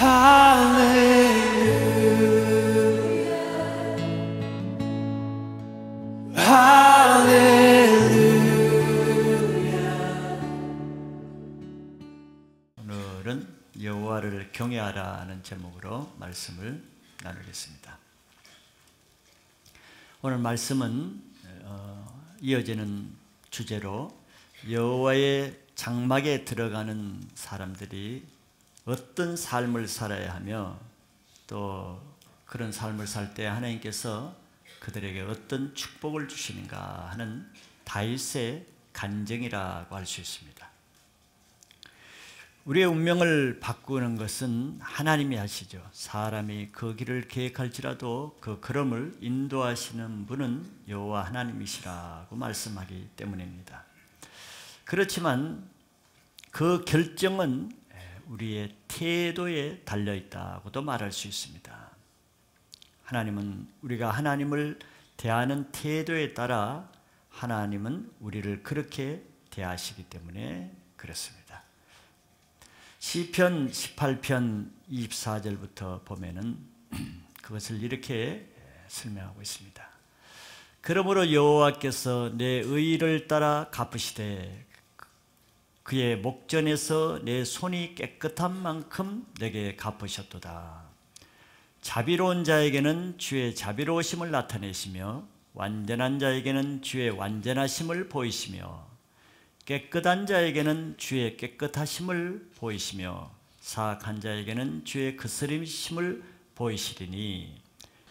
할렐루야, 할렐루야. 오늘은 여호와를 경외하라는 제목으로 말씀을 나누겠습니다. 오늘 말씀은 이어지는 주제로 여호와의 장막에 들어가는 사람들이 어떤 삶을 살아야 하며 또 그런 삶을 살 때 하나님께서 그들에게 어떤 축복을 주시는가 하는 다윗의 간증이라고 할 수 있습니다. 우리의 운명을 바꾸는 것은 하나님이 하시죠. 사람이 그 길을 계획할지라도 그 걸음을 인도하시는 분은 여호와 하나님이시라고 말씀하기 때문입니다. 그렇지만 그 결정은 우리의 태도에 달려있다고도 말할 수 있습니다. 하나님은 우리가 하나님을 대하는 태도에 따라 하나님은 우리를 그렇게 대하시기 때문에 그렇습니다. 시편 18편 24절부터 보면은 그것을 이렇게 설명하고 있습니다. 그러므로 여호와께서 내 의를 따라 갚으시되 그의 목전에서 내 손이 깨끗한 만큼 내게 갚으셨도다. 자비로운 자에게는 주의 자비로우심을 나타내시며 완전한 자에게는 주의 완전하심을 보이시며 깨끗한 자에게는 주의 깨끗하심을 보이시며 사악한 자에게는 주의 거스름이심을 보이시리니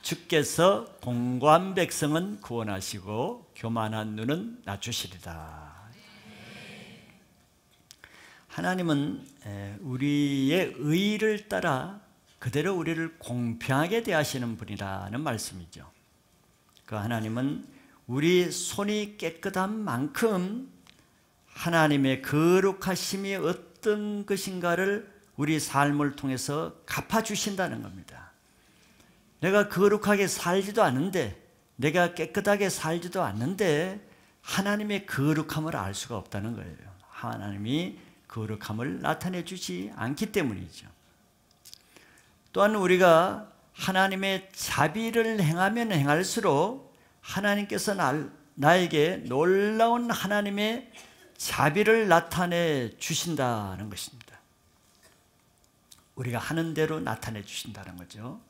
주께서 공고한 백성은 구원하시고 교만한 눈은 낮추시리다. 하나님은 우리의 의를 따라 그대로 우리를 공평하게 대하시는 분이라는 말씀이죠. 그 하나님은 우리 손이 깨끗한 만큼 하나님의 거룩하심이 어떤 것인가를 우리 삶을 통해서 갚아주신다는 겁니다. 내가 거룩하게 살지도 않는데, 내가 깨끗하게 살지도 않는데 하나님의 거룩함을 알 수가 없다는 거예요. 하나님이 거룩함을 나타내 주지 않기 때문이죠. 또한 우리가 하나님의 자비를 행하면 행할수록 하나님께서 나에게 놀라운 하나님의 자비를 나타내 주신다는 것입니다. 우리가 하는 대로 나타내 주신다는 거죠.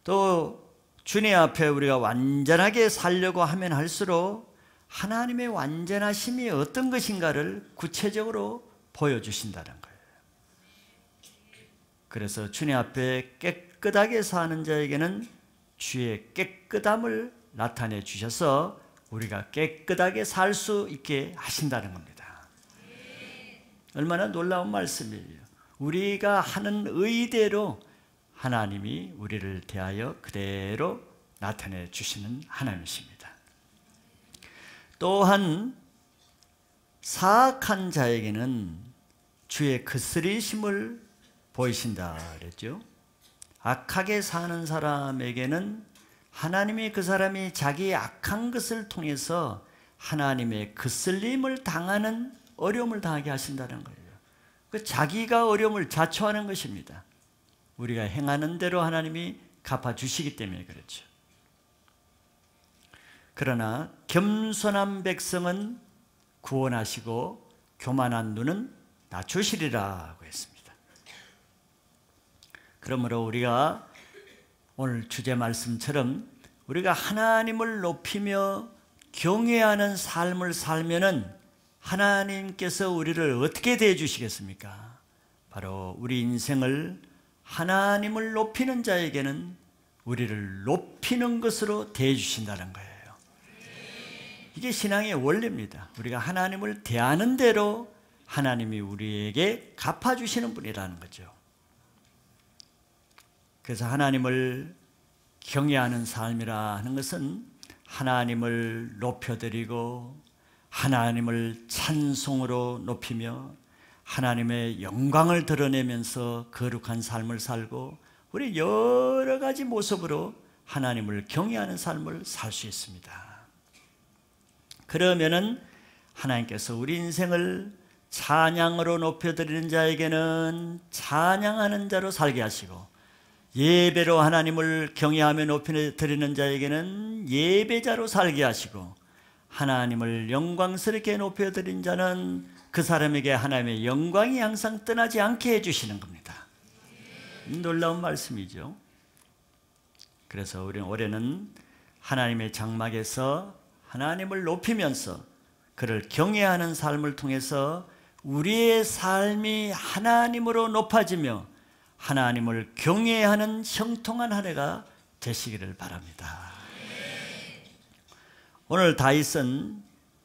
또 주님 앞에 우리가 완전하게 살려고 하면 할수록 하나님의 완전하심이 어떤 것인가를 구체적으로 보여주신다는 거예요. 그래서 주님 앞에 깨끗하게 사는 자에게는 주의 깨끗함을 나타내 주셔서 우리가 깨끗하게 살 수 있게 하신다는 겁니다. 얼마나 놀라운 말씀이에요. 우리가 하는 의대로 하나님이 우리를 대하여 그대로 나타내 주시는 하나님이십니다. 또한 사악한 자에게는 주의 거스리심을 보이신다 그랬죠. 악하게 사는 사람에게는 하나님이 그 사람이 자기의 악한 것을 통해서 하나님의 거슬림을 당하는 어려움을 당하게 하신다는 거예요. 그 자기가 어려움을 자초하는 것입니다. 우리가 행하는 대로 하나님이 갚아주시기 때문에 그렇죠. 그러나 겸손한 백성은 구원하시고 교만한 눈은 낮추시리라고 했습니다. 그러므로 우리가 오늘 주제 말씀처럼 우리가 하나님을 높이며 경외하는 삶을 살면은 하나님께서 우리를 어떻게 대해 주시겠습니까? 바로 우리 인생을 하나님을 높이는 자에게는 우리를 높이는 것으로 대해 주신다는 거예요. 이게 신앙의 원리입니다. 우리가 하나님을 대하는 대로 하나님이 우리에게 갚아주시는 분이라는 거죠. 그래서 하나님을 경외하는 삶이라 하는 것은 하나님을 높여드리고 하나님을 찬송으로 높이며 하나님의 영광을 드러내면서 거룩한 삶을 살고 우리 여러 가지 모습으로 하나님을 경외하는 삶을 살 수 있습니다. 그러면은 하나님께서 우리 인생을 찬양으로 높여드리는 자에게는 찬양하는 자로 살게 하시고, 예배로 하나님을 경외하며 높여드리는 자에게는 예배자로 살게 하시고, 하나님을 영광스럽게 높여드린 자는 그 사람에게 하나님의 영광이 항상 떠나지 않게 해주시는 겁니다. 놀라운 말씀이죠. 그래서 우리는 올해는 하나님의 장막에서 하나님을 높이면서 그를 경외하는 삶을 통해서 우리의 삶이 하나님으로 높아지며 하나님을 경외하는 형통한 한 해가 되시기를 바랍니다. 오늘 다윗은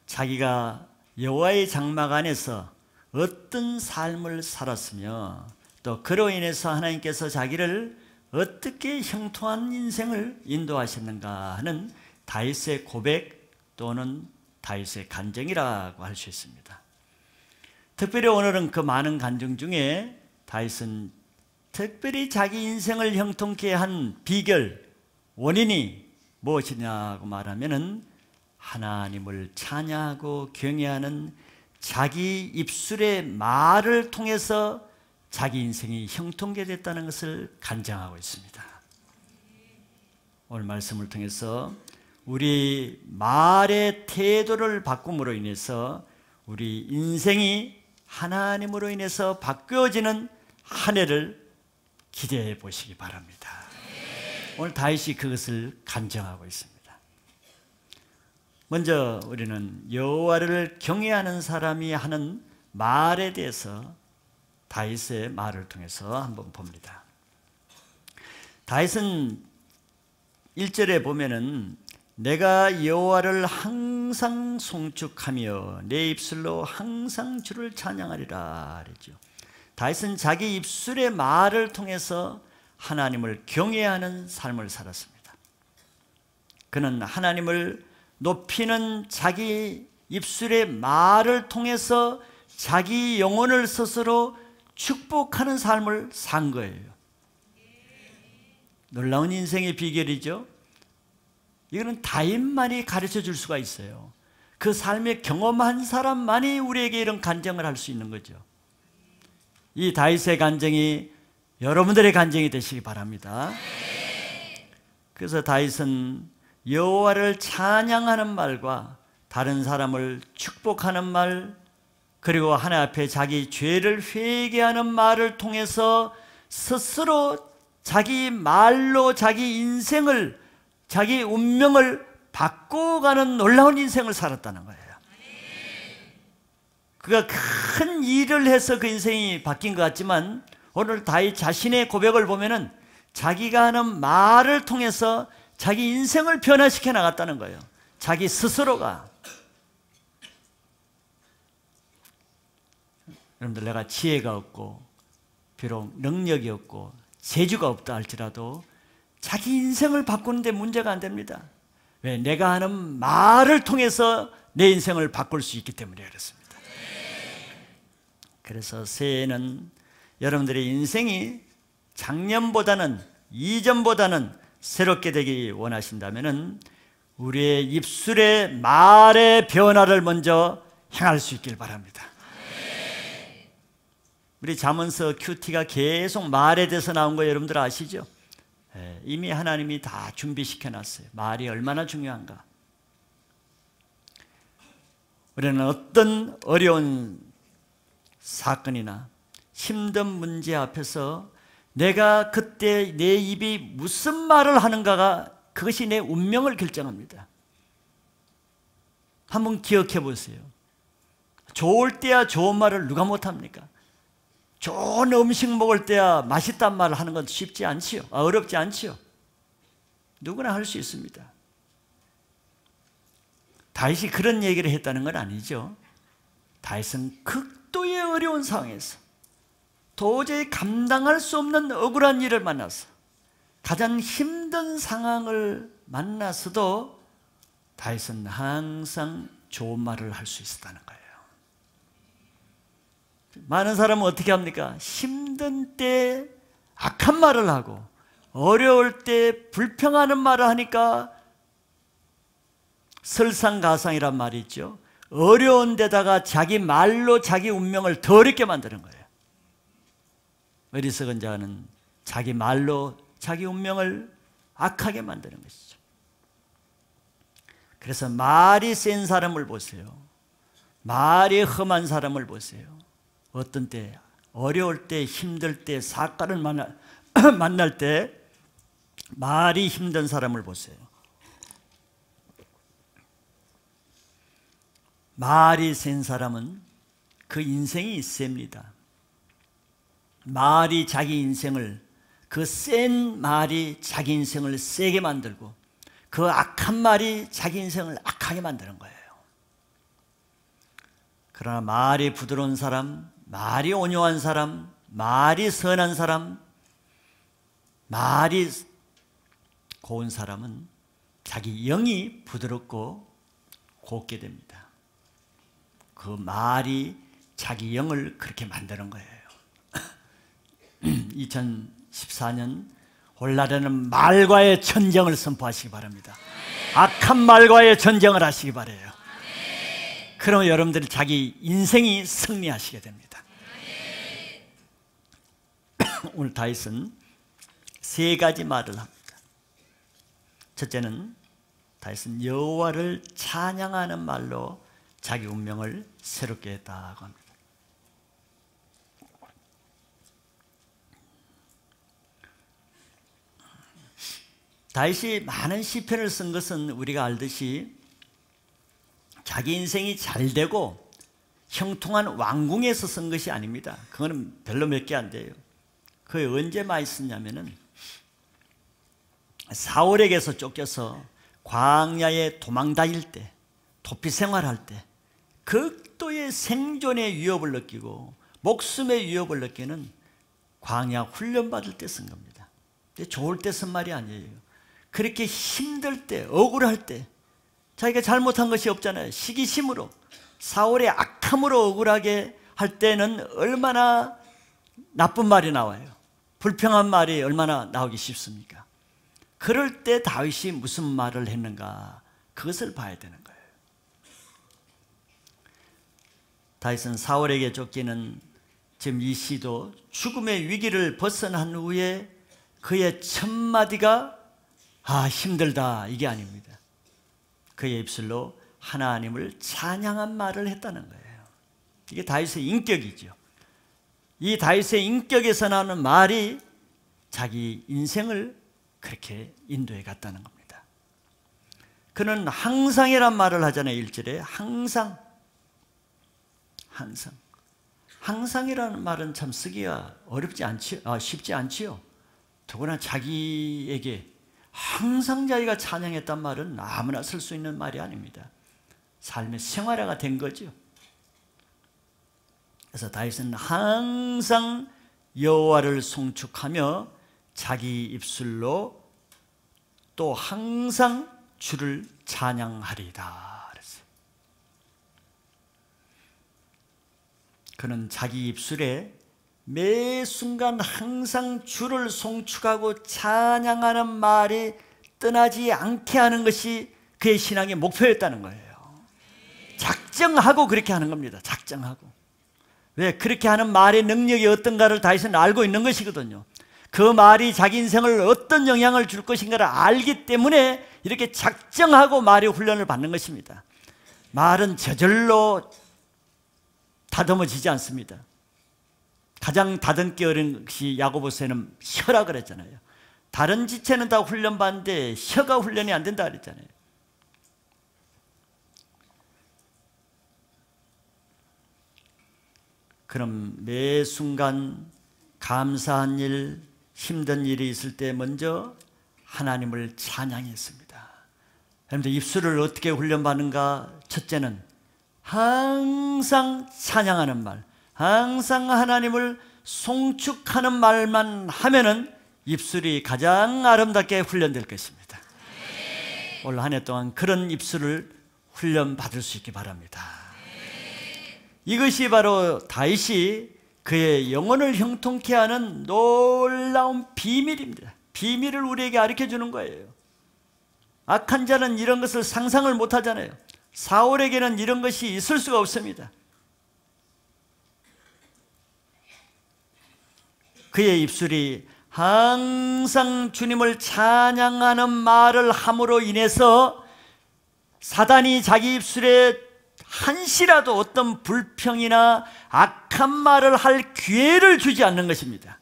자기가 여호와의 장막 안에서 어떤 삶을 살았으며 또 그로 인해서 하나님께서 자기를 어떻게 형통한 인생을 인도하셨는가 하는 다윗의 고백 또는 다윗의 간증이라고 할 수 있습니다. 특별히 오늘은 그 많은 간증 중에 다윗은 특별히 자기 인생을 형통케 한 비결, 원인이 무엇이냐고 말하면은 하나님을 찬양하고 경외하는 자기 입술의 말을 통해서 자기 인생이 형통케 됐다는 것을 간증하고 있습니다. 오늘 말씀을 통해서 우리 말의 태도를 바꿈으로 인해서 우리 인생이 하나님으로 인해서 바뀌어지는 한 해를 기대해 보시기 바랍니다. 오늘 다윗이 그것을 간증하고 있습니다. 먼저 우리는 여호와를 경외하는 사람이 하는 말에 대해서 다윗의 말을 통해서 한번 봅니다. 다윗은 1절에 보면은 내가 여호와를 항상 송축하며 내 입술로 항상 주를 찬양하리라 그랬죠. 다윗은 자기 입술의 말을 통해서 하나님을 경외하는 삶을 살았습니다. 그는 하나님을 높이는 자기 입술의 말을 통해서 자기 영혼을 스스로 축복하는 삶을 산 거예요. 놀라운 인생의 비결이죠. 이거는 다윗만이 가르쳐 줄 수가 있어요. 그 삶의 경험한 사람만이 우리에게 이런 간증을 할 수 있는 거죠. 이 다윗의 간증이 여러분들의 간증이 되시기 바랍니다. 그래서 다윗은 여호와를 찬양하는 말과 다른 사람을 축복하는 말, 그리고 하나님 앞에 자기 죄를 회개하는 말을 통해서 스스로 자기 말로 자기 인생을, 자기 운명을 바꿔가는 놀라운 인생을 살았다는 거예요. 그가 큰 일을 해서 그 인생이 바뀐 것 같지만 오늘 다윗 자신의 고백을 보면은 자기가 하는 말을 통해서 자기 인생을 변화시켜 나갔다는 거예요. 자기 스스로가. 여러분들, 내가 지혜가 없고 비록 능력이 없고 재주가 없다 할지라도 자기 인생을 바꾸는 데 문제가 안 됩니다. 왜? 내가 하는 말을 통해서 내 인생을 바꿀 수 있기 때문에 그렇습니다. 그래서 새해에는 여러분들의 인생이 작년보다는, 이전보다는 새롭게 되기 원하신다면 우리의 입술의 말의 변화를 먼저 행할 수 있길 바랍니다. 우리 잠언서 큐티가 계속 말에 대해서 나온 거 여러분들 아시죠? 이미 하나님이 다 준비시켜 놨어요. 말이 얼마나 중요한가. 우리는 어떤 어려운 사건이나 힘든 문제 앞에서 내가 그때 내 입이 무슨 말을 하는가가 그것이 내 운명을 결정합니다. 한번 기억해 보세요. 좋을 때야 좋은 말을 누가 못합니까? 좋은 음식 먹을 때야 맛있단 말을 하는 건 쉽지 않지요. 어렵지 않지요. 누구나 할 수 있습니다. 다윗이 그런 얘기를 했다는 건 아니죠. 다윗은 극도의 어려운 상황에서 도저히 감당할 수 없는 억울한 일을 만나서 가장 힘든 상황을 만나서도 다윗은 항상 좋은 말을 할 수 있었다는 거예요. 많은 사람은 어떻게 합니까? 힘든 때 악한 말을 하고 어려울 때 불평하는 말을 하니까 설상가상이란 말이 있죠. 어려운 데다가 자기 말로 자기 운명을 더 어렵게 만드는 거예요. 어리석은 자는 자기 말로 자기 운명을 악하게 만드는 것이죠. 그래서 말이 센 사람을 보세요. 말이 험한 사람을 보세요. 어떤 때, 어려울 때, 힘들 때, 사건을 만날 때 말이 힘든 사람을 보세요. 말이 센 사람은 그 인생이 셉니다. 말이 자기 인생을, 그 센 말이 자기 인생을 세게 만들고 그 악한 말이 자기 인생을 악하게 만드는 거예요. 그러나 말이 부드러운 사람, 말이 온유한 사람, 말이 선한 사람, 말이 고운 사람은 자기 영이 부드럽고 곱게 됩니다. 그 말이 자기 영을 그렇게 만드는 거예요. 2014년 올라라는 말과의 전쟁을 선포하시기 바랍니다. 악한 말과의 전쟁을 하시기 바라요. 그러면 여러분들이 자기 인생이 승리하시게 됩니다. 오늘 다윗은 세 가지 말을 합니다. 첫째는 다윗은 여호와를 찬양하는 말로 자기 운명을 새롭게 했다고 합니다. 다윗이 많은 시편을 쓴 것은 우리가 알듯이 자기 인생이 잘 되고 형통한 왕궁에서 쓴 것이 아닙니다. 그거는 별로 몇 개 안 돼요. 그게 언제 많이 썼냐면은 사울에게서 쫓겨서 광야에 도망 다닐 때, 도피 생활할 때 극도의 생존의 위협을 느끼고 목숨의 위협을 느끼는 광야 훈련 받을 때 쓴 겁니다. 근데 좋을 때 쓴 말이 아니에요. 그렇게 힘들 때, 억울할 때, 자기가 잘못한 것이 없잖아요. 시기심으로, 사울의 악함으로 억울하게 할 때는 얼마나 나쁜 말이 나와요. 불평한 말이 얼마나 나오기 쉽습니까? 그럴 때 다윗이 무슨 말을 했는가, 그것을 봐야 되는 거예요. 다윗은 사울에게 쫓기는 지금 이 시도 죽음의 위기를 벗어난 후에 그의 첫 마디가 힘들다, 이게 아닙니다. 그의 입술로 하나님을 찬양한 말을 했다는 거예요. 이게 다윗의 인격이죠. 이 다윗의 인격에서 나오는 말이 자기 인생을 그렇게 인도해 갔다는 겁니다. 그는 항상이란 말을 하잖아요. 1절에 항상. 항상이라는 말은 참 쓰기가 어렵지 않지요. 쉽지 않지요. 더구나 자기에게 항상 자기가 찬양했단 말은 아무나 쓸 수 있는 말이 아닙니다. 삶의 생활화가 된 거죠. 그래서 다윗은 항상 여호와를 송축하며 자기 입술로 또 항상 주를 찬양하리다 그랬어요. 그는 자기 입술에 매 순간 항상 주를 송축하고 찬양하는 말이 떠나지 않게 하는 것이 그의 신앙의 목표였다는 거예요. 작정하고 그렇게 하는 겁니다. 작정하고. 왜? 그렇게 하는 말의 능력이 어떤가를 다윗은 알고 있는 것이거든요. 그 말이 자기 인생을 어떤 영향을 줄 것인가를 알기 때문에 이렇게 작정하고 말의 훈련을 받는 것입니다. 말은 저절로 다듬어지지 않습니다. 가장 다듬기 어려운 것이 야고보서에는 혀라 그랬잖아요. 다른 지체는 다 훈련받는데 혀가 훈련이 안 된다 그랬잖아요. 그럼 매 순간 감사한 일, 힘든 일이 있을 때 먼저 하나님을 찬양했습니다. 여러분들 입술을 어떻게 훈련받는가? 첫째는 항상 찬양하는 말, 항상 하나님을 송축하는 말만 하면은 입술이 가장 아름답게 훈련될 것입니다. 올 한 해 동안 그런 입술을 훈련받을 수 있기 바랍니다. 이것이 바로 다윗이 그의 영혼을 형통케 하는 놀라운 비밀입니다. 비밀을 우리에게 가르쳐 주는 거예요. 악한 자는 이런 것을 상상을 못 하잖아요. 사울에게는 이런 것이 있을 수가 없습니다. 그의 입술이 항상 주님을 찬양하는 말을 함으로 인해서 사단이 자기 입술에 한시라도 어떤 불평이나 악한 말을 할 기회를 주지 않는 것입니다.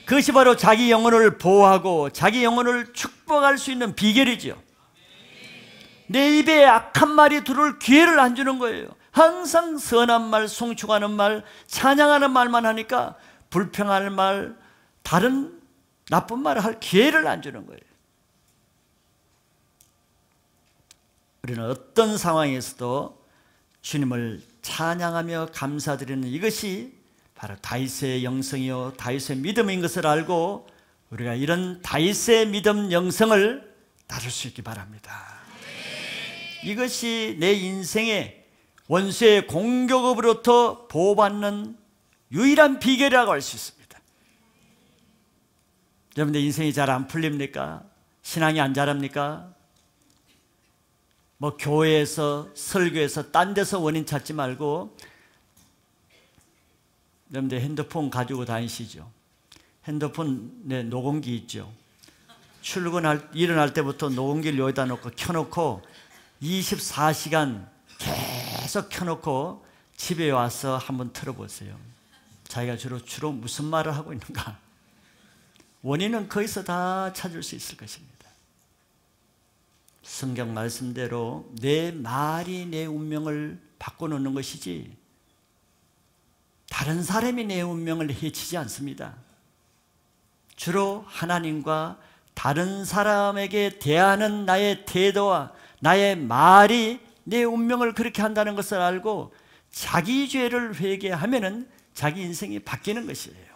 그것이 바로 자기 영혼을 보호하고 자기 영혼을 축복할 수 있는 비결이죠. 내 입에 악한 말이 들어올 기회를 안 주는 거예요. 항상 선한 말, 송축하는 말, 찬양하는 말만 하니까 불평할 말, 다른 나쁜 말을 할 기회를 안 주는 거예요. 우리는 어떤 상황에서도 주님을 찬양하며 감사드리는 이것이 바로 다윗의 영성이요 다윗의 믿음인 것을 알고 우리가 이런 다윗의 믿음 영성을 따를 수 있기 바랍니다. 이것이 내 인생의 원수의 공격으로부터 보호받는 유일한 비결이라고 할 수 있습니다. 여러분들 인생이 잘 안 풀립니까? 신앙이 안 자랍니까? 뭐 교회에서 설교에서 딴 데서 원인 찾지 말고 여러분들 핸드폰 가지고 다니시죠? 핸드폰에 녹음기 있죠? 일어날 때부터 녹음기를 여기다 놓고 켜놓고 24시간 계속 켜놓고 집에 와서 한번 틀어보세요. 자기가 주로 무슨 말을 하고 있는가? 원인은 거기서 다 찾을 수 있을 것입니다. 성경 말씀대로 내 말이 내 운명을 바꿔놓는 것이지 다른 사람이 내 운명을 해치지 않습니다. 주로 하나님과 다른 사람에게 대하는 나의 태도와 나의 말이 내 운명을 그렇게 한다는 것을 알고 자기 죄를 회개하면은 자기 인생이 바뀌는 것이에요.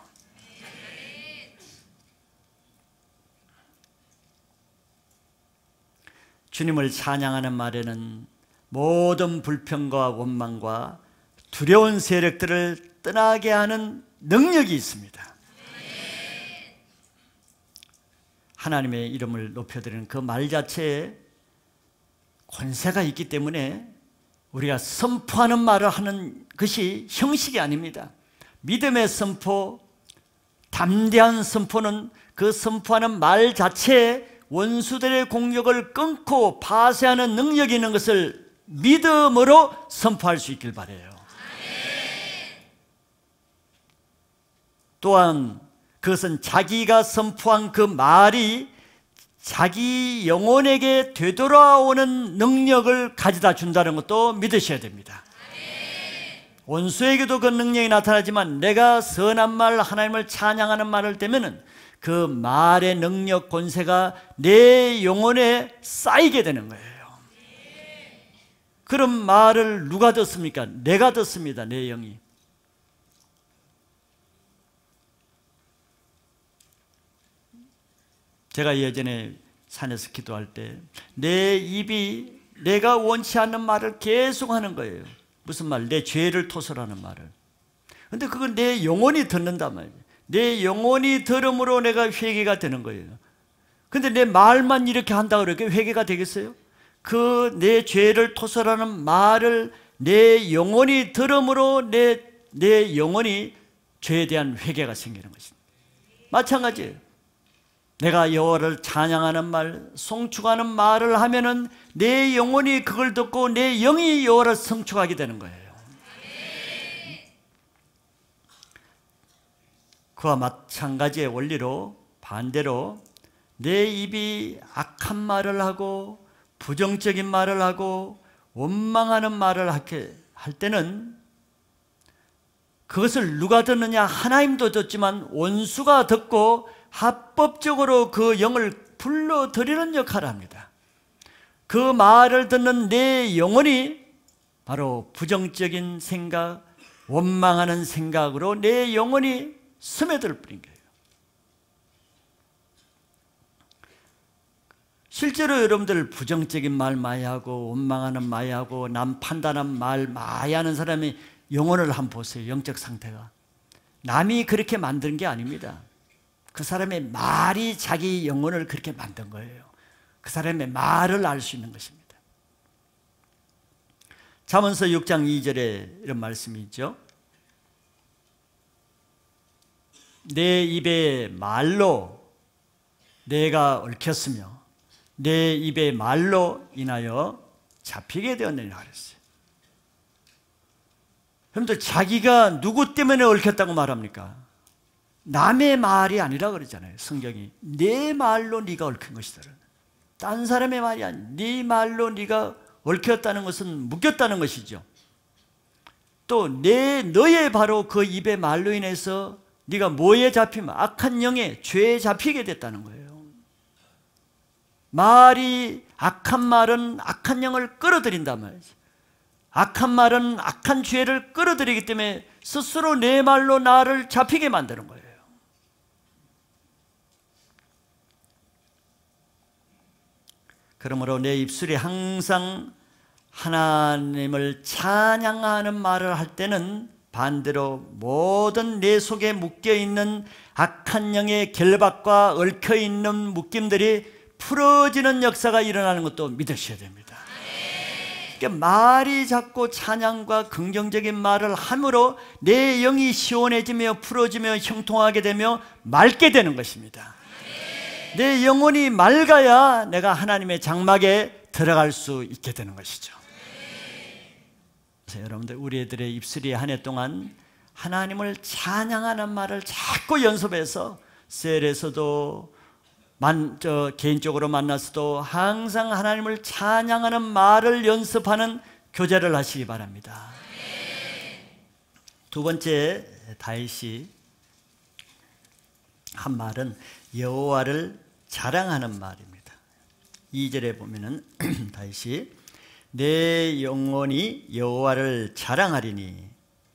주님을 찬양하는 말에는 모든 불평과 원망과 두려운 세력들을 떠나게 하는 능력이 있습니다. 하나님의 이름을 높여드리는 그 말 자체에 권세가 있기 때문에 우리가 선포하는 말을 하는 것이 형식이 아닙니다. 믿음의 선포, 담대한 선포는 그 선포하는 말 자체에 원수들의 공격을 끊고 파쇄하는 능력이 있는 것을 믿음으로 선포할 수 있길 바라요. 또한 그것은 자기가 선포한 그 말이 자기 영혼에게 되돌아오는 능력을 가져다 준다는 것도 믿으셔야 됩니다. 원수에게도 그 능력이 나타나지만 내가 선한 말, 하나님을 찬양하는 말을 때면은 그 말의 능력, 권세가 내 영혼에 쌓이게 되는 거예요. 그런 말을 누가 듣습니까? 내가 듣습니다. 내 영이. 제가 예전에 산에서 기도할 때 내 입이 내가 원치 않는 말을 계속 하는 거예요. 무슨 말? 내 죄를 토설하는 말을. 근데 그건 내 영혼이 듣는단 말이에요. 내 영혼이 들음으로 내가 회개가 되는 거예요. 근데 내 말만 이렇게 한다고 그렇게 회개가 되겠어요? 그 내 죄를 토설하는 말을 내 영혼이 들음으로 내 영혼이 죄에 대한 회개가 생기는 것입니다. 마찬가지예요. 내가 여호와를 찬양하는 말, 송축하는 말을 하면은 내 영혼이 그걸 듣고 내 영이 여호와를 송축하게 되는 거예요. 그와 마찬가지의 원리로 반대로 내 입이 악한 말을 하고 부정적인 말을 하고 원망하는 말을 할 때는 그것을 누가 듣느냐? 하나님도 듣지만 원수가 듣고 합법적으로 그 영을 불러들이는 역할을 합니다. 그 말을 듣는 내 영혼이 바로 부정적인 생각, 원망하는 생각으로 내 영혼이 스며들 뿐인 거예요. 실제로 여러분들 부정적인 말 많이 하고 원망하는 많이 하고 남 판단한 말 많이 하는 사람이 영혼을 한번 보세요. 영적 상태가. 남이 그렇게 만든 게 아닙니다. 그 사람의 말이 자기 영혼을 그렇게 만든 거예요. 그 사람의 말을 알 수 있는 것입니다. 잠언서 6장 2절에 이런 말씀이 있죠. 내 입의 말로 내가 얽혔으며 내 입의 말로 인하여 잡히게 되었느니라 그랬어요. 여러분들, 자기가 누구 때문에 얽혔다고 말합니까? 남의 말이 아니라 그러잖아요. 성경이 내 말로 네가 얽힌 것이다. 딴 사람의 말이 아니라 네 말로 네가 얽혔다는 것은 묶였다는 것이죠. 또 너의 바로 그 입의 말로 인해서 네가 뭐에 잡히면 악한 영에 죄에 잡히게 됐다는 거예요. 악한 말은 악한 영을 끌어들인단 말이죠. 악한 말은 악한 죄를 끌어들이기 때문에 스스로 내 말로 나를 잡히게 만드는 거예요. 그러므로 내 입술이 항상 하나님을 찬양하는 말을 할 때는 반대로 모든 내 속에 묶여있는 악한 영의 결박과 얽혀있는 묶임들이 풀어지는 역사가 일어나는 것도 믿으셔야 됩니다. 그러니까 말이 자꾸 찬양과 긍정적인 말을 함으로 내 영이 시원해지며 풀어지며 형통하게 되며 맑게 되는 것입니다. 내 영혼이 맑아야 내가 하나님의 장막에 들어갈 수 있게 되는 것이죠. 그래서 여러분들, 우리들의 입술이 한 해 동안 하나님을 찬양하는 말을 자꾸 연습해서 셀에서도 개인적으로 만나서도 항상 하나님을 찬양하는 말을 연습하는 교제를 하시기 바랍니다. 두 번째, 다윗이 한 말은 여호와를 자랑하는 말입니다. 2절에 보면은 다윗이 내 영혼이 여호와를 자랑하리니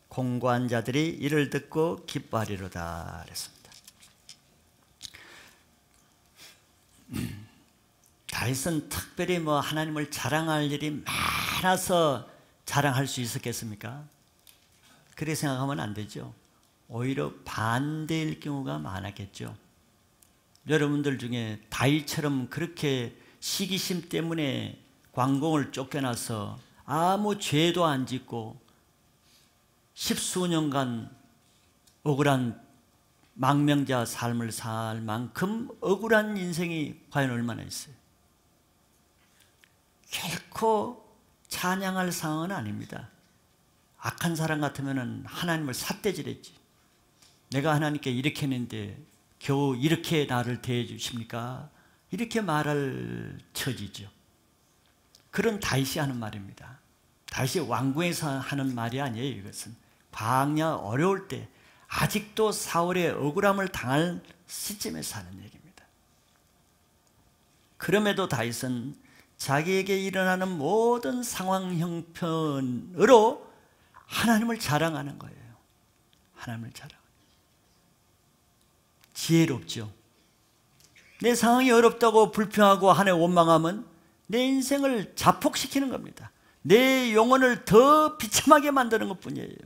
공고한 자들이 이를 듣고 기뻐하리로다 그랬습니다. 다윗은 특별히 하나님을 자랑할 일이 많아서 자랑할 수 있었겠습니까? 그렇게 생각하면 안 되죠. 오히려 반대일 경우가 많았겠죠. 여러분들 중에 다윗처럼 그렇게 시기심 때문에 광공을 쫓겨나서 아무 죄도 안 짓고 십수년간 억울한 망명자 삶을 살 만큼 억울한 인생이 과연 얼마나 있어요? 결코 찬양할 상황은 아닙니다. 악한 사람 같으면 하나님을 삿대질했지. 내가 하나님께 이렇게 했는데 겨우 이렇게 나를 대해 주십니까? 이렇게 말할 처지죠. 그런 다윗이 하는 말입니다. 다윗이 왕궁에서 하는 말이 아니에요. 이것은 광야 어려울 때 아직도 사울의 억울함을 당할 시점에서 하는 얘기입니다. 그럼에도 다윗은 자기에게 일어나는 모든 상황 형편으로 하나님을 자랑하는 거예요. 하나님을 자랑. 지혜롭죠. 내 상황이 어렵다고 불평하고 하나님 원망하면 내 인생을 자폭시키는 겁니다. 내 영혼을 더 비참하게 만드는 것뿐이에요.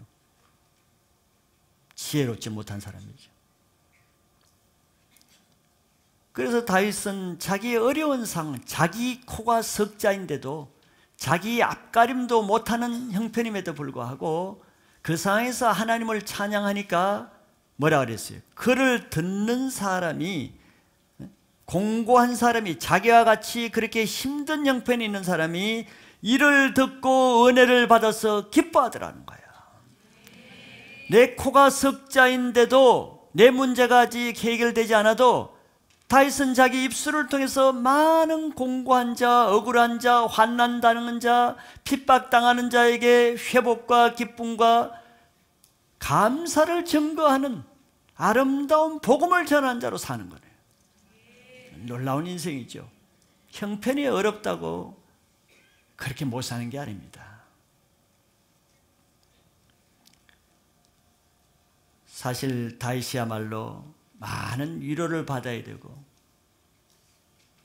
지혜롭지 못한 사람이죠. 그래서 다윗은 자기의 어려운 상황, 자기 코가 석자인데도 자기 앞가림도 못하는 형편임에도 불구하고 그 상황에서 하나님을 찬양하니까 뭐라 그랬어요? 그를 듣는 사람이, 공고한 사람이, 자기와 같이 그렇게 힘든 형편이 있는 사람이 이를 듣고 은혜를 받아서 기뻐하더라는 거예요. 내 코가 석자인데도 내 문제가 아직 해결되지 않아도 다윗은 자기 입술을 통해서 많은 공고한 자, 억울한 자, 환난당하는 자, 핍박당하는 자에게 회복과 기쁨과 감사를 증거하는 아름다운 복음을 전하는 자로 사는 거예요. 놀라운 인생이죠. 형편이 어렵다고 그렇게 못 사는 게 아닙니다. 사실 다윗이야말로 많은 위로를 받아야 되고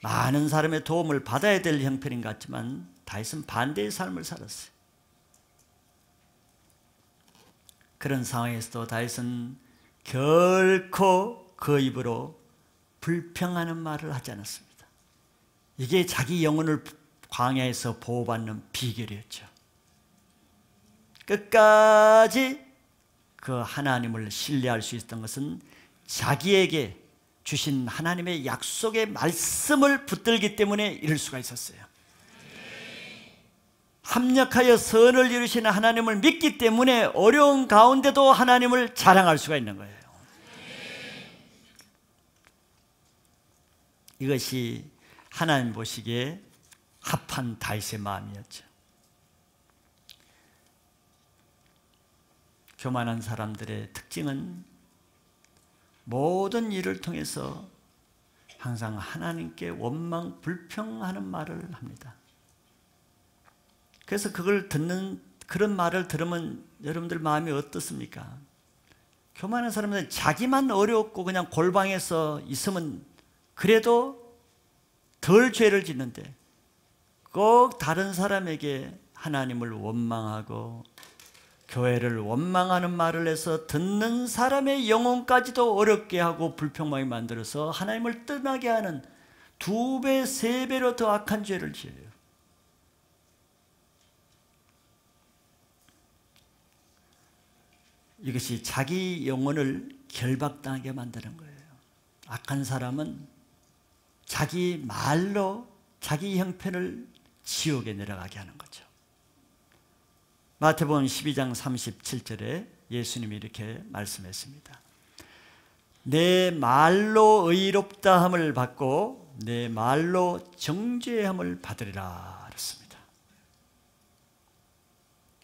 많은 사람의 도움을 받아야 될 형편인 것 같지만 다윗은 반대의 삶을 살았어요. 그런 상황에서도 다윗은 결코 그 입으로 불평하는 말을 하지 않았습니다. 이게 자기 영혼을 광야에서 보호받는 비결이었죠. 끝까지 그 하나님을 신뢰할 수 있었던 것은 자기에게 주신 하나님의 약속의 말씀을 붙들기 때문에 이럴 수가 있었어요. 합력하여 선을 이루시는 하나님을 믿기 때문에 어려운 가운데도 하나님을 자랑할 수가 있는 거예요. 이것이 하나님 보시기에 합한 다윗의 마음이었죠. 교만한 사람들의 특징은 모든 일을 통해서 항상 하나님께 원망, 불평하는 말을 합니다. 그래서 그런 말을 들으면 여러분들 마음이 어떻습니까? 교만한 사람들은 자기만 어렵고 그냥 골방에서 있으면 그래도 덜 죄를 짓는데 꼭 다른 사람에게 하나님을 원망하고 교회를 원망하는 말을 해서 듣는 사람의 영혼까지도 어렵게 하고 불평하게 만들어서 하나님을 떠나게 하는 2배, 3배로 더 악한 죄를 지어요. 이것이 자기 영혼을 결박당하게 만드는 거예요. 악한 사람은 자기 말로 자기 형편을 지옥에 내려가게 하는 거죠. 마태복음 12장 37절에 예수님이 이렇게 말씀했습니다. 내 말로 의롭다함을 받고 내 말로 정죄함을 받으리라 그랬습니다.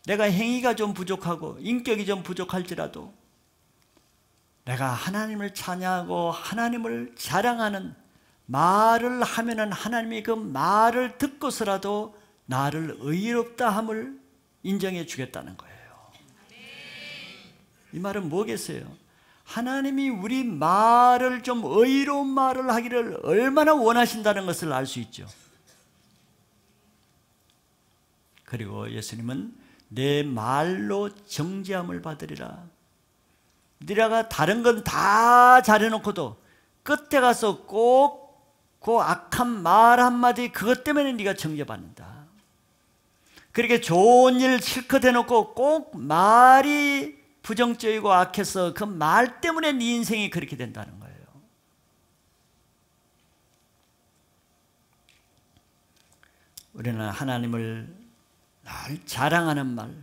내가 행위가 좀 부족하고 인격이 좀 부족할지라도 내가 하나님을 찬양하고 하나님을 자랑하는 말을 하면은 하나님이 그 말을 듣고서라도 나를 의롭다함을 인정해 주겠다는 거예요. 이 말은 뭐겠어요? 하나님이 우리 말을 좀 의로운 말을 하기를 얼마나 원하신다는 것을 알 수 있죠. 그리고 예수님은 내 말로 정죄함을 받으리라. 네가 다른 건 다 잘해놓고도 끝에 가서 꼭 그 악한 말 한마디 그것 때문에 네가 정죄받는다. 그렇게 좋은 일 실컷 해놓고 꼭 말이 부정적이고 악해서 그 말 때문에 네 인생이 그렇게 된다는 거예요. 우리는 하나님을 늘 자랑하는 말,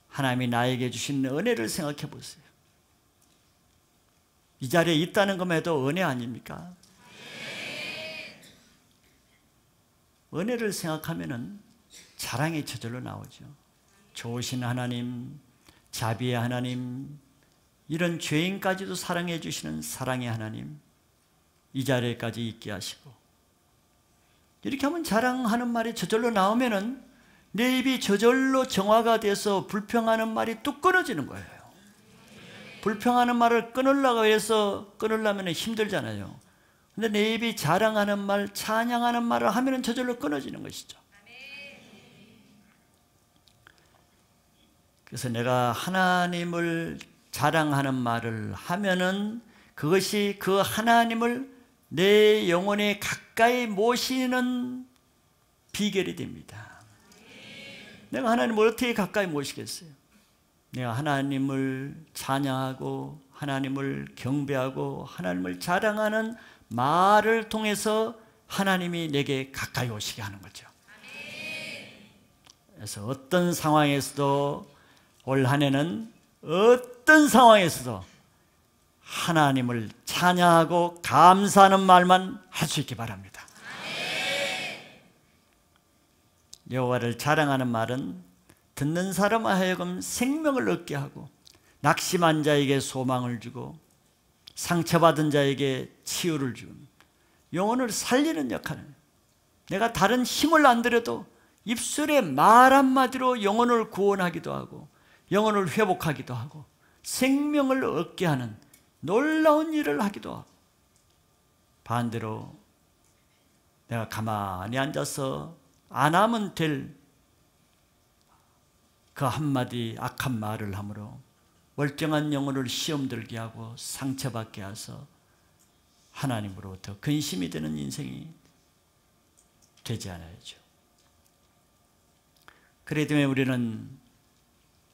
하나님이 나에게 주신 은혜를 생각해 보세요. 이 자리에 있다는 것만 해도 은혜 아닙니까? 은혜를 생각하면은 자랑이 저절로 나오죠. 좋으신 하나님, 자비의 하나님, 이런 죄인까지도 사랑해 주시는 사랑의 하나님, 이 자리에까지 있게 하시고, 이렇게 하면 자랑하는 말이 저절로 나오면은 내 입이 저절로 정화가 돼서 불평하는 말이 뚝 끊어지는 거예요. 불평하는 말을 끊으려면 힘들잖아요. 근데 내 입이 자랑하는 말, 찬양하는 말을 하면은 저절로 끊어지는 것이죠. 그래서 내가 하나님을 자랑하는 말을 하면은 그것이 그 하나님을 내 영혼에 가까이 모시는 비결이 됩니다. 내가 하나님을 어떻게 가까이 모시겠어요? 내가 하나님을 찬양하고 하나님을 경배하고 하나님을 자랑하는 말을 통해서 하나님이 내게 가까이 오시게 하는 거죠. 그래서 어떤 상황에서도 올 한 해는 어떤 상황에서도 하나님을 찬양하고 감사하는 말만 할 수 있기 바랍니다. 여호와를 자랑하는 말은 듣는 사람 하여금 생명을 얻게 하고 낙심한 자에게 소망을 주고 상처받은 자에게 치유를 주는 영혼을 살리는 역할을, 내가 다른 힘을 안 들여도 입술의 말 한마디로 영혼을 구원하기도 하고 영혼을 회복하기도 하고 생명을 얻게 하는 놀라운 일을 하기도 하고, 반대로 내가 가만히 앉아서 안 하면 될 그 한마디 악한 말을 함으로 멀쩡한 영혼을 시험 들게 하고 상처받게 해서 하나님으로부터 근심이 되는 인생이 되지 않아야죠. 그렇기 때문에 우리는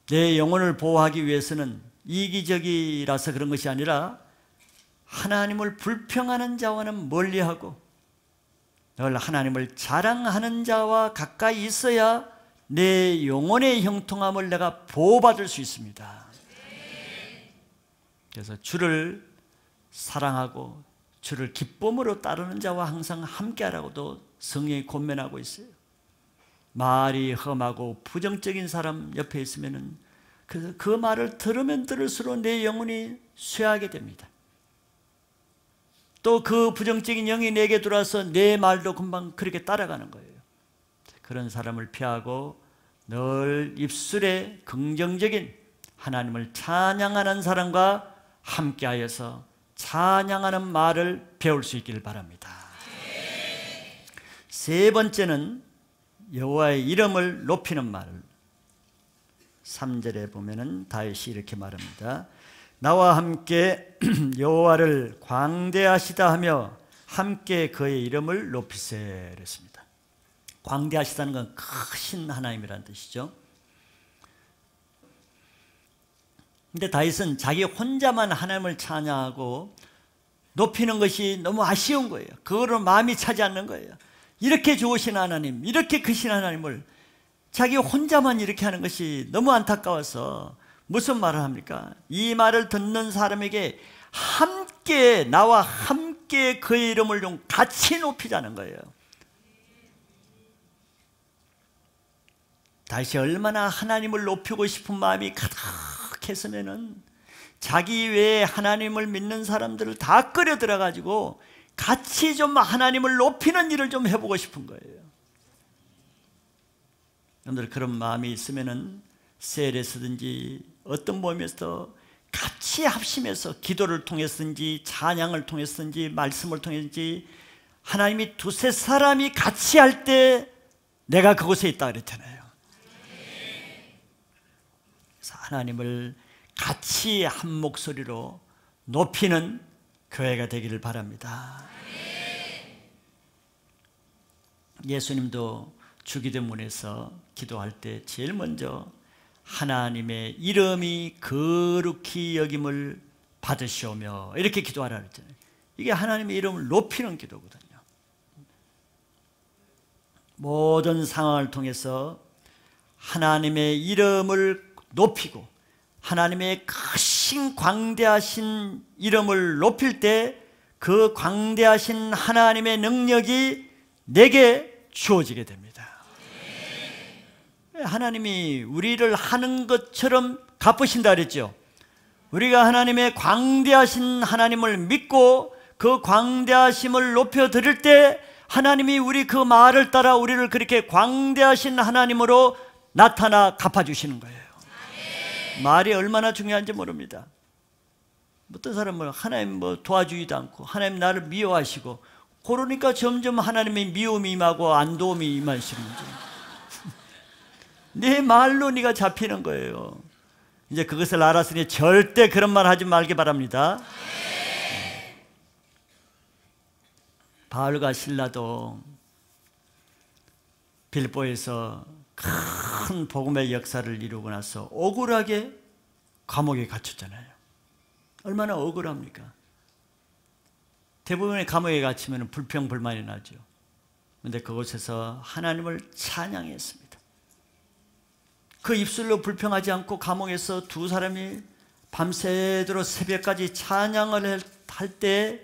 내 영혼을 보호하기 위해서는 이기적이라서 그런 것이 아니라 하나님을 불평하는 자와는 멀리하고 늘 하나님을 자랑하는 자와 가까이 있어야 내 영혼의 형통함을 내가 보호받을 수 있습니다. 그래서 주를 사랑하고 주를 기쁨으로 따르는 자와 항상 함께하라고도 성경이 권면하고 있어요. 말이 험하고 부정적인 사람 옆에 있으면 그 말을 들으면 들을수록 내 영혼이 쇠하게 됩니다. 또 그 부정적인 영이 내게 들어와서 내 말도 금방 그렇게 따라가는 거예요. 그런 사람을 피하고 늘 입술에 긍정적인 하나님을 찬양하는 사람과 함께하여서 찬양하는 말을 배울 수 있기를 바랍니다. 세 번째는 여호와의 이름을 높이는 말. 3절에 보면은 다윗이 이렇게 말합니다. 나와 함께 여호와를 광대하시다 하며 함께 그의 이름을 높이세 그랬습니다. 광대하시다는 건 크신 하나님이라는 뜻이죠. 근데 다윗은 자기 혼자만 하나님을 찬양하고 높이는 것이 너무 아쉬운 거예요. 그거로 마음이 차지 않는 거예요. 이렇게 좋으신 하나님, 이렇게 크신 하나님을 자기 혼자만 이렇게 하는 것이 너무 안타까워서 무슨 말을 합니까? 이 말을 듣는 사람에게 함께 나와 함께 그의 이름을 좀 같이 높이자는 거예요. 다시 얼마나 하나님을 높이고 싶은 마음이 가득했으면은 자기 외에 하나님을 믿는 사람들을 다 끌어 들어가지고 같이 좀 하나님을 높이는 일을 좀 해보고 싶은 거예요. 여러분들 그런 마음이 있으면은 셀에서든지 어떤 모임에서 같이 합심해서 기도를 통해서든지 찬양을 통해서든지 말씀을 통해서든지 하나님이 두세 사람이 같이 할 때 내가 그곳에 있다 그랬잖아요. 그래서 하나님을 같이 한 목소리로 높이는 교회가 되기를 바랍니다. 예수님도 주기도문에서 기도할 때 제일 먼저 하나님의 이름이 거룩히 여김을 받으시오며 이렇게 기도하라 그랬잖아요. 이게 하나님의 이름을 높이는 기도거든요. 모든 상황을 통해서 하나님의 이름을 높이고 하나님의 크신 광대하신 이름을 높일 때 그 광대하신 하나님의 능력이 내게 주어지게 됩니다. 하나님이 우리를 하는 것처럼 갚으신다 그랬죠. 우리가 하나님의 광대하신 하나님을 믿고 그 광대하심을 높여 드릴 때 하나님이 우리 그 말을 따라 우리를 그렇게 광대하신 하나님으로 나타나 갚아주시는 거예요. 말이 얼마나 중요한지 모릅니다. 어떤 사람은 하나님 도와주지도 않고 하나님 나를 미워하시고 그러니까 점점 하나님의 미움이 임하고 안도움이 임하시는 거죠. 내 말로 네가 잡히는 거예요. 이제 그것을 알았으니 절대 그런 말 하지 말기 바랍니다. 바울과 실라도 빌보에서 큰 복음의 역사를 이루고 나서 억울하게 감옥에 갇혔잖아요. 얼마나 억울합니까? 대부분의 감옥에 갇히면 불평불만이 나죠. 그런데 그곳에서 하나님을 찬양했습니다. 그 입술로 불평하지 않고 감옥에서 두 사람이 밤새도록 새벽까지 찬양을 할 때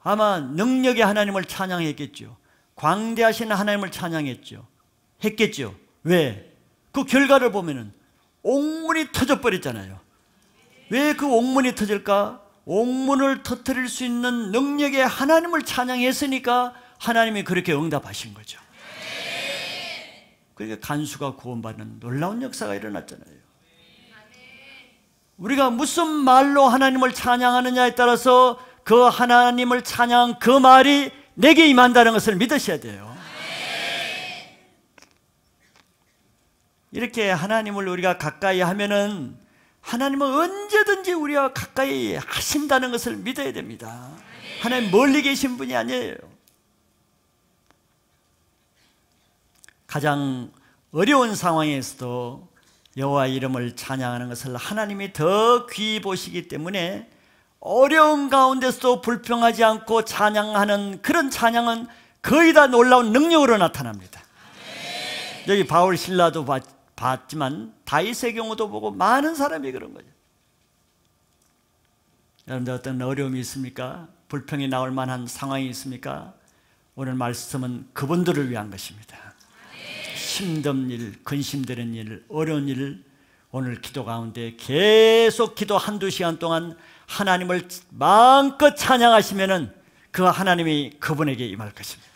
아마 능력의 하나님을 찬양했겠죠. 광대하신 하나님을 찬양했죠. 했겠죠. 왜? 그 결과를 보면은 옥문이 터져버렸잖아요. 왜 그 옥문이 터질까? 옥문을 터뜨릴 수 있는 능력의 하나님을 찬양했으니까 하나님이 그렇게 응답하신 거죠. 그러니까 간수가 구원받는 놀라운 역사가 일어났잖아요. 우리가 무슨 말로 하나님을 찬양하느냐에 따라서 그 하나님을 찬양한 그 말이 내게 임한다는 것을 믿으셔야 돼요. 이렇게 하나님을 우리가 가까이 하면은 하나님은 언제든지 우리와 가까이 하신다는 것을 믿어야 됩니다. 하나님 멀리 계신 분이 아니에요. 가장 어려운 상황에서도 여호와 이름을 찬양하는 것을 하나님이 더 귀히 보시기 때문에 어려운 가운데서도 불평하지 않고 찬양하는 그런 찬양은 거의 다 놀라운 능력으로 나타납니다. 여기 바울 신라도 봤지만 다윗의 경우도 보고 많은 사람이 그런 거죠. 여러분들 어떤 어려움이 있습니까? 불평이 나올 만한 상황이 있습니까? 오늘 말씀은 그분들을 위한 것입니다. 힘든 일, 근심되는 일, 어려운 일, 오늘 기도 가운데 계속 기도 한두 시간 동안 하나님을 마음껏 찬양하시면은 그 하나님이 그분에게 임할 것입니다.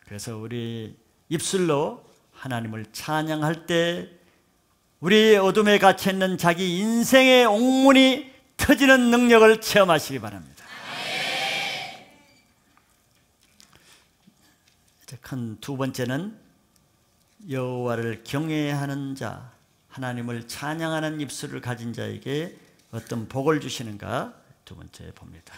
그래서 우리 입술로 하나님을 찬양할 때 우리 어둠에 갇혀있는 자기 인생의 옥문이 터지는 능력을 체험하시기 바랍니다. 큰 두 번째는 여호와를 경외하는 자, 하나님을 찬양하는 입술을 가진 자에게 어떤 복을 주시는가 두 번째 봅니다.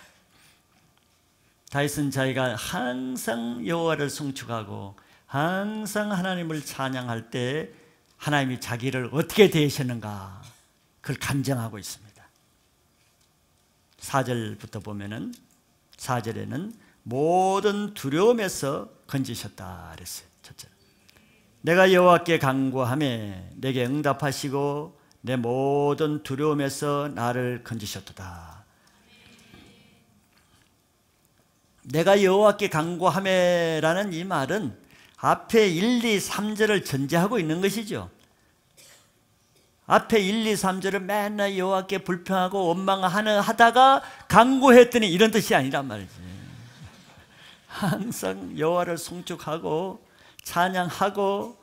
다윗은 자기가 항상 여호와를 송축하고 항상 하나님을 찬양할 때 하나님이 자기를 어떻게 대하셨는가 그걸 간증하고 있습니다. 4절부터 보면은 4절에는 모든 두려움에서 건지셨다 그랬어요. 첫째, 내가 여호와께 간구하매 내게 응답하시고 내 모든 두려움에서 나를 건지셨도다. 내가 여호와께 간구하매라는 이 말은 앞에 1, 2, 3절을 전제하고 있는 것이죠. 앞에 1, 2, 3절을 맨날 여호와께 불평하고 원망하다가 간구했더니 이런 뜻이 아니란 말이지. 항상 여호와를 송축하고 찬양하고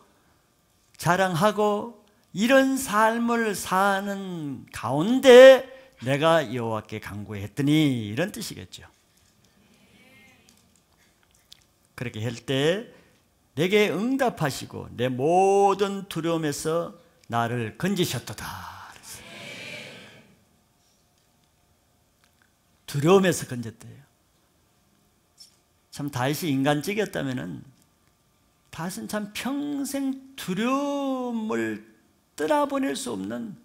자랑하고 이런 삶을 사는 가운데 내가 여호와께 간구했더니 이런 뜻이겠죠. 그렇게 할 때 내게 응답하시고 내 모든 두려움에서 나를 건지셨도다. 두려움에서 건졌대요. 참 다윗이 인간적이었다면은 다윗은 참 평생 두려움을 떠나보낼 수 없는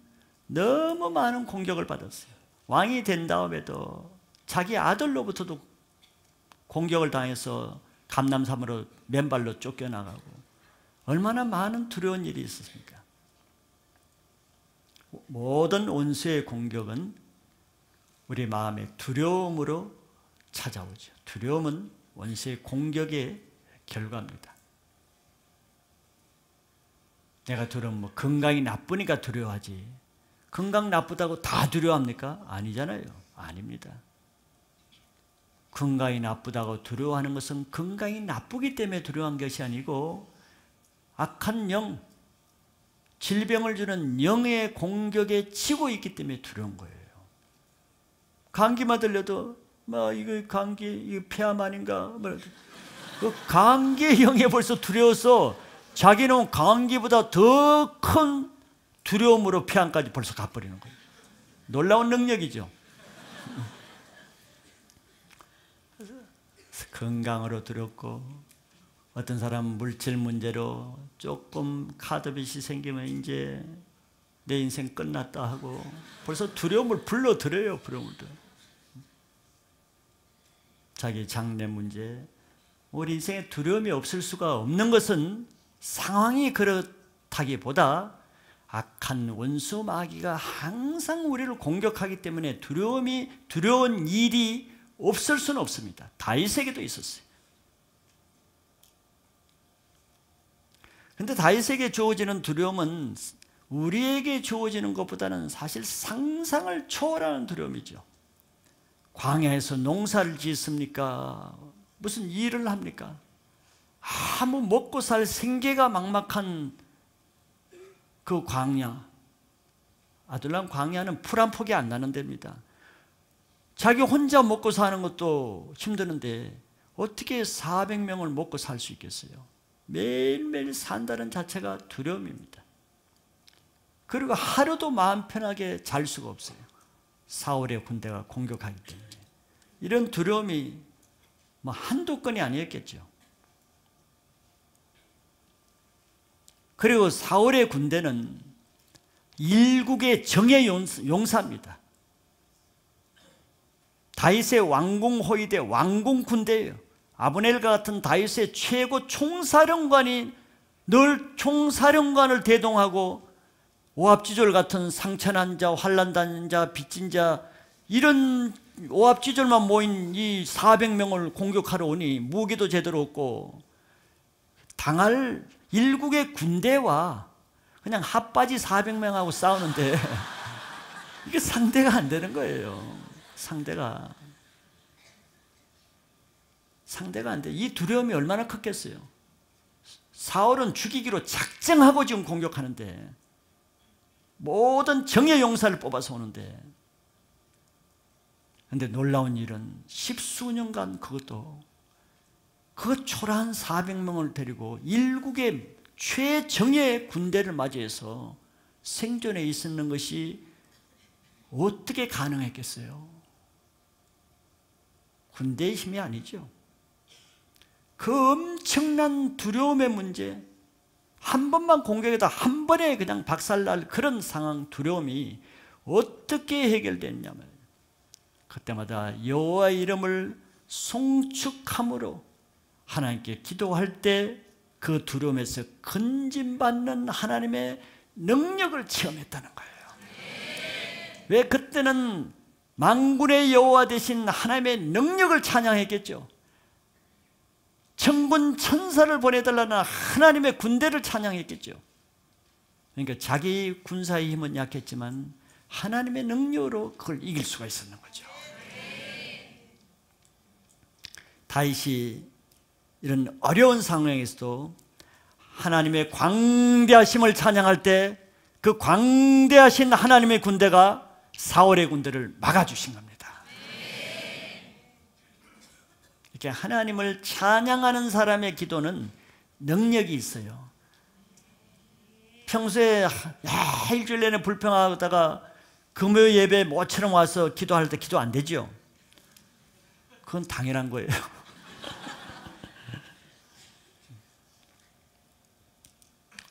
너무 많은 공격을 받았어요. 왕이 된 다음에도 자기 아들로부터도 공격을 당해서 감남산으로 맨발로 쫓겨나가고 얼마나 많은 두려운 일이 있었습니까? 모든 원수의 공격은 우리 마음의 두려움으로 찾아오죠. 두려움은 원수의 공격의 결과입니다. 내가 두려우면 뭐 건강이 나쁘니까 두려워하지 건강 나쁘다고 다 두려워합니까? 아니잖아요. 아닙니다. 건강이 나쁘다고 두려워하는 것은 건강이 나쁘기 때문에 두려워한 것이 아니고 악한 영, 질병을 주는 영의 공격에 치고 있기 때문에 두려운 거예요. 감기만 들려도 뭐 이거 감기, 이거 폐암 아닌가? 그 감기의 영에 벌써 두려워서 자기는 감기보다 더 큰 두려움으로 폐암까지 벌써 가버리는 거예요. 놀라운 능력이죠. 건강으로 두렵고 어떤 사람은 물질 문제로 조금 카드빚이 생기면 이제 내 인생 끝났다 하고 벌써 두려움을 불러들여요. 자기 장래 문제, 우리 인생에 두려움이 없을 수가 없는 것은 상황이 그렇다기보다 악한 원수 마귀가 항상 우리를 공격하기 때문에 두려운 일이 없을 수는 없습니다. 다윗에게도 있었어요. 그런데 다윗에게 주어지는 두려움은 우리에게 주어지는 것보다는 사실 상상을 초월하는 두려움이죠. 광야에서 농사를 짓습니까? 무슨 일을 합니까? 아무 먹고 살 생계가 막막한 그 광야. 아둘람 광야는 풀 한 폭이 안 나는 데입니다. 자기 혼자 먹고 사는 것도 힘드는데 어떻게 400명을 먹고 살 수 있겠어요? 매일매일 산다는 자체가 두려움입니다. 그리고 하루도 마음 편하게 잘 수가 없어요. 사울의 군대가 공격하기 때문에. 이런 두려움이 뭐 한두 건이 아니었겠죠. 그리고 사울의 군대는 일국의 정예 용사입니다. 다윗의 왕궁 호위대, 왕궁 군대예요. 아브넬과 같은 다윗의 최고 총사령관이 늘 총사령관을 대동하고 오합지졸 같은 상처난 자, 환난당한 자, 빚진 자, 이런 오합지졸만 모인 이 400명을 공격하러 오니 무기도 제대로 없고 당할 일국의 군대와 그냥 핫바지 400명하고 싸우는데 이게 상대가 안 되는 거예요. 상대가 안 돼. 이 두려움이 얼마나 컸겠어요. 사울은 죽이기로 작정하고 지금 공격하는데 모든 정예 용사를 뽑아서 오는데, 그런데 놀라운 일은 십수년간 그것도 그 초라한 400명을 데리고 일국의 최정예 군대를 맞이해서 생존해 있었는 것이 어떻게 가능했겠어요? 군대의 힘이 아니죠. 그 엄청난 두려움의 문제, 한 번만 공격해도 한 번에 그냥 박살날 그런 상황, 두려움이 어떻게 해결됐냐면 그때마다 여호와의 이름을 송축함으로 하나님께 기도할 때 그 두려움에서 건진받는 하나님의 능력을 체험했다는 거예요. 왜? 그때는 만군의 여호와 되신 하나님의 능력을 찬양했겠죠. 천군 천사를 보내달라는 하나님의 군대를 찬양했겠죠. 그러니까 자기 군사의 힘은 약했지만 하나님의 능력으로 그걸 이길 수가 있었는 거죠. 다윗이 이런 어려운 상황에서도 하나님의 광대하심을 찬양할 때 그 광대하신 하나님의 군대가 사울의 군대를 막아주신 겁니다. 이렇게 하나님을 찬양하는 사람의 기도는 능력이 있어요. 평소에 일주일 내내 불평하다가 금요 예배 모처럼 와서 기도할 때 기도 안 되죠? 그건 당연한 거예요.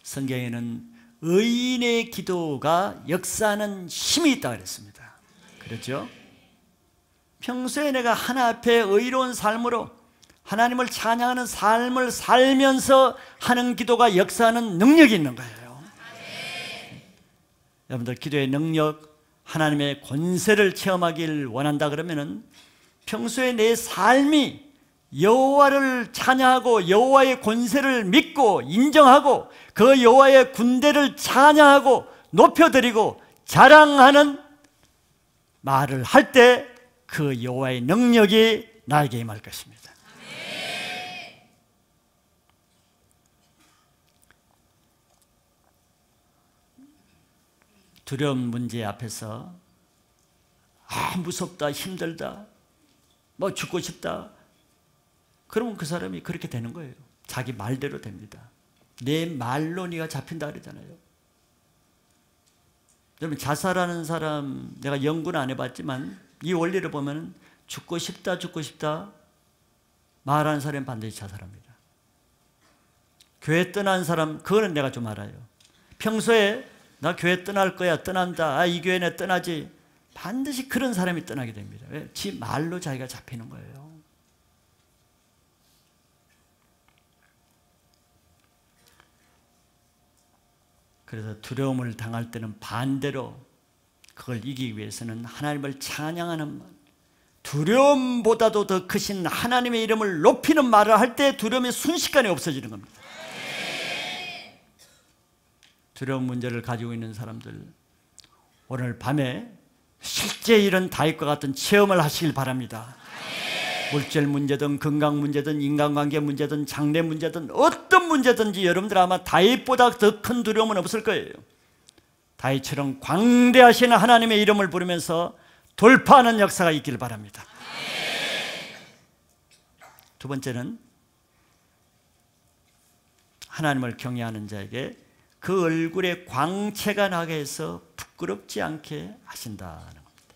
성경에는 의인의 기도가 역사하는 힘이 있다고 그랬습니다. 그렇죠? 평소에 내가 하나 앞에 의로운 삶으로 하나님을 찬양하는 삶을 살면서 하는 기도가 역사하는 능력이 있는 거예요. 여러분들 기도의 능력, 하나님의 권세를 체험하길 원한다 그러면은 평소에 내 삶이 여호와를 찬양하고 여호와의 권세를 믿고 인정하고 그 여호와의 군대를 찬양하고 높여드리고 자랑하는 말을 할 때 그 여호와의 능력이 나에게 임할 것입니다. 두려운 문제 앞에서 무섭다, 힘들다, 뭐 죽고 싶다, 그러면 그 사람이 그렇게 되는 거예요. 자기 말대로 됩니다. 내 말로 네가 잡힌다 그러잖아요. 여러분, 자살하는 사람 내가 연구는 안 해봤지만 이 원리를 보면 죽고 싶다 말하는 사람은 반드시 자살합니다. 교회 떠난 사람, 그거는 내가 좀 알아요. 평소에 나 교회 떠날 거야, 떠난다, 이 교회는 떠나지, 반드시 그런 사람이 떠나게 됩니다. 왜? 지 말로 자기가 잡히는 거예요. 그래서 두려움을 당할 때는 반대로 그걸 이기기 위해서는 하나님을 찬양하는 말, 두려움보다도 더 크신 하나님의 이름을 높이는 말을 할 때 두려움이 순식간에 없어지는 겁니다. 두려움 문제를 가지고 있는 사람들, 오늘 밤에 실제 이런 다윗과 같은 체험을 하시길 바랍니다. 물질 문제든 건강 문제든 인간관계 문제든 장래 문제든 어떤 문제든지 여러분들 아마 다윗보다 더 큰 두려움은 없을 거예요. 다윗처럼 광대하신 하나님의 이름을 부르면서 돌파하는 역사가 있길 바랍니다. 두 번째는 하나님을 경외하는 자에게 그 얼굴에 광채가 나게 해서 부끄럽지 않게 하신다는 겁니다.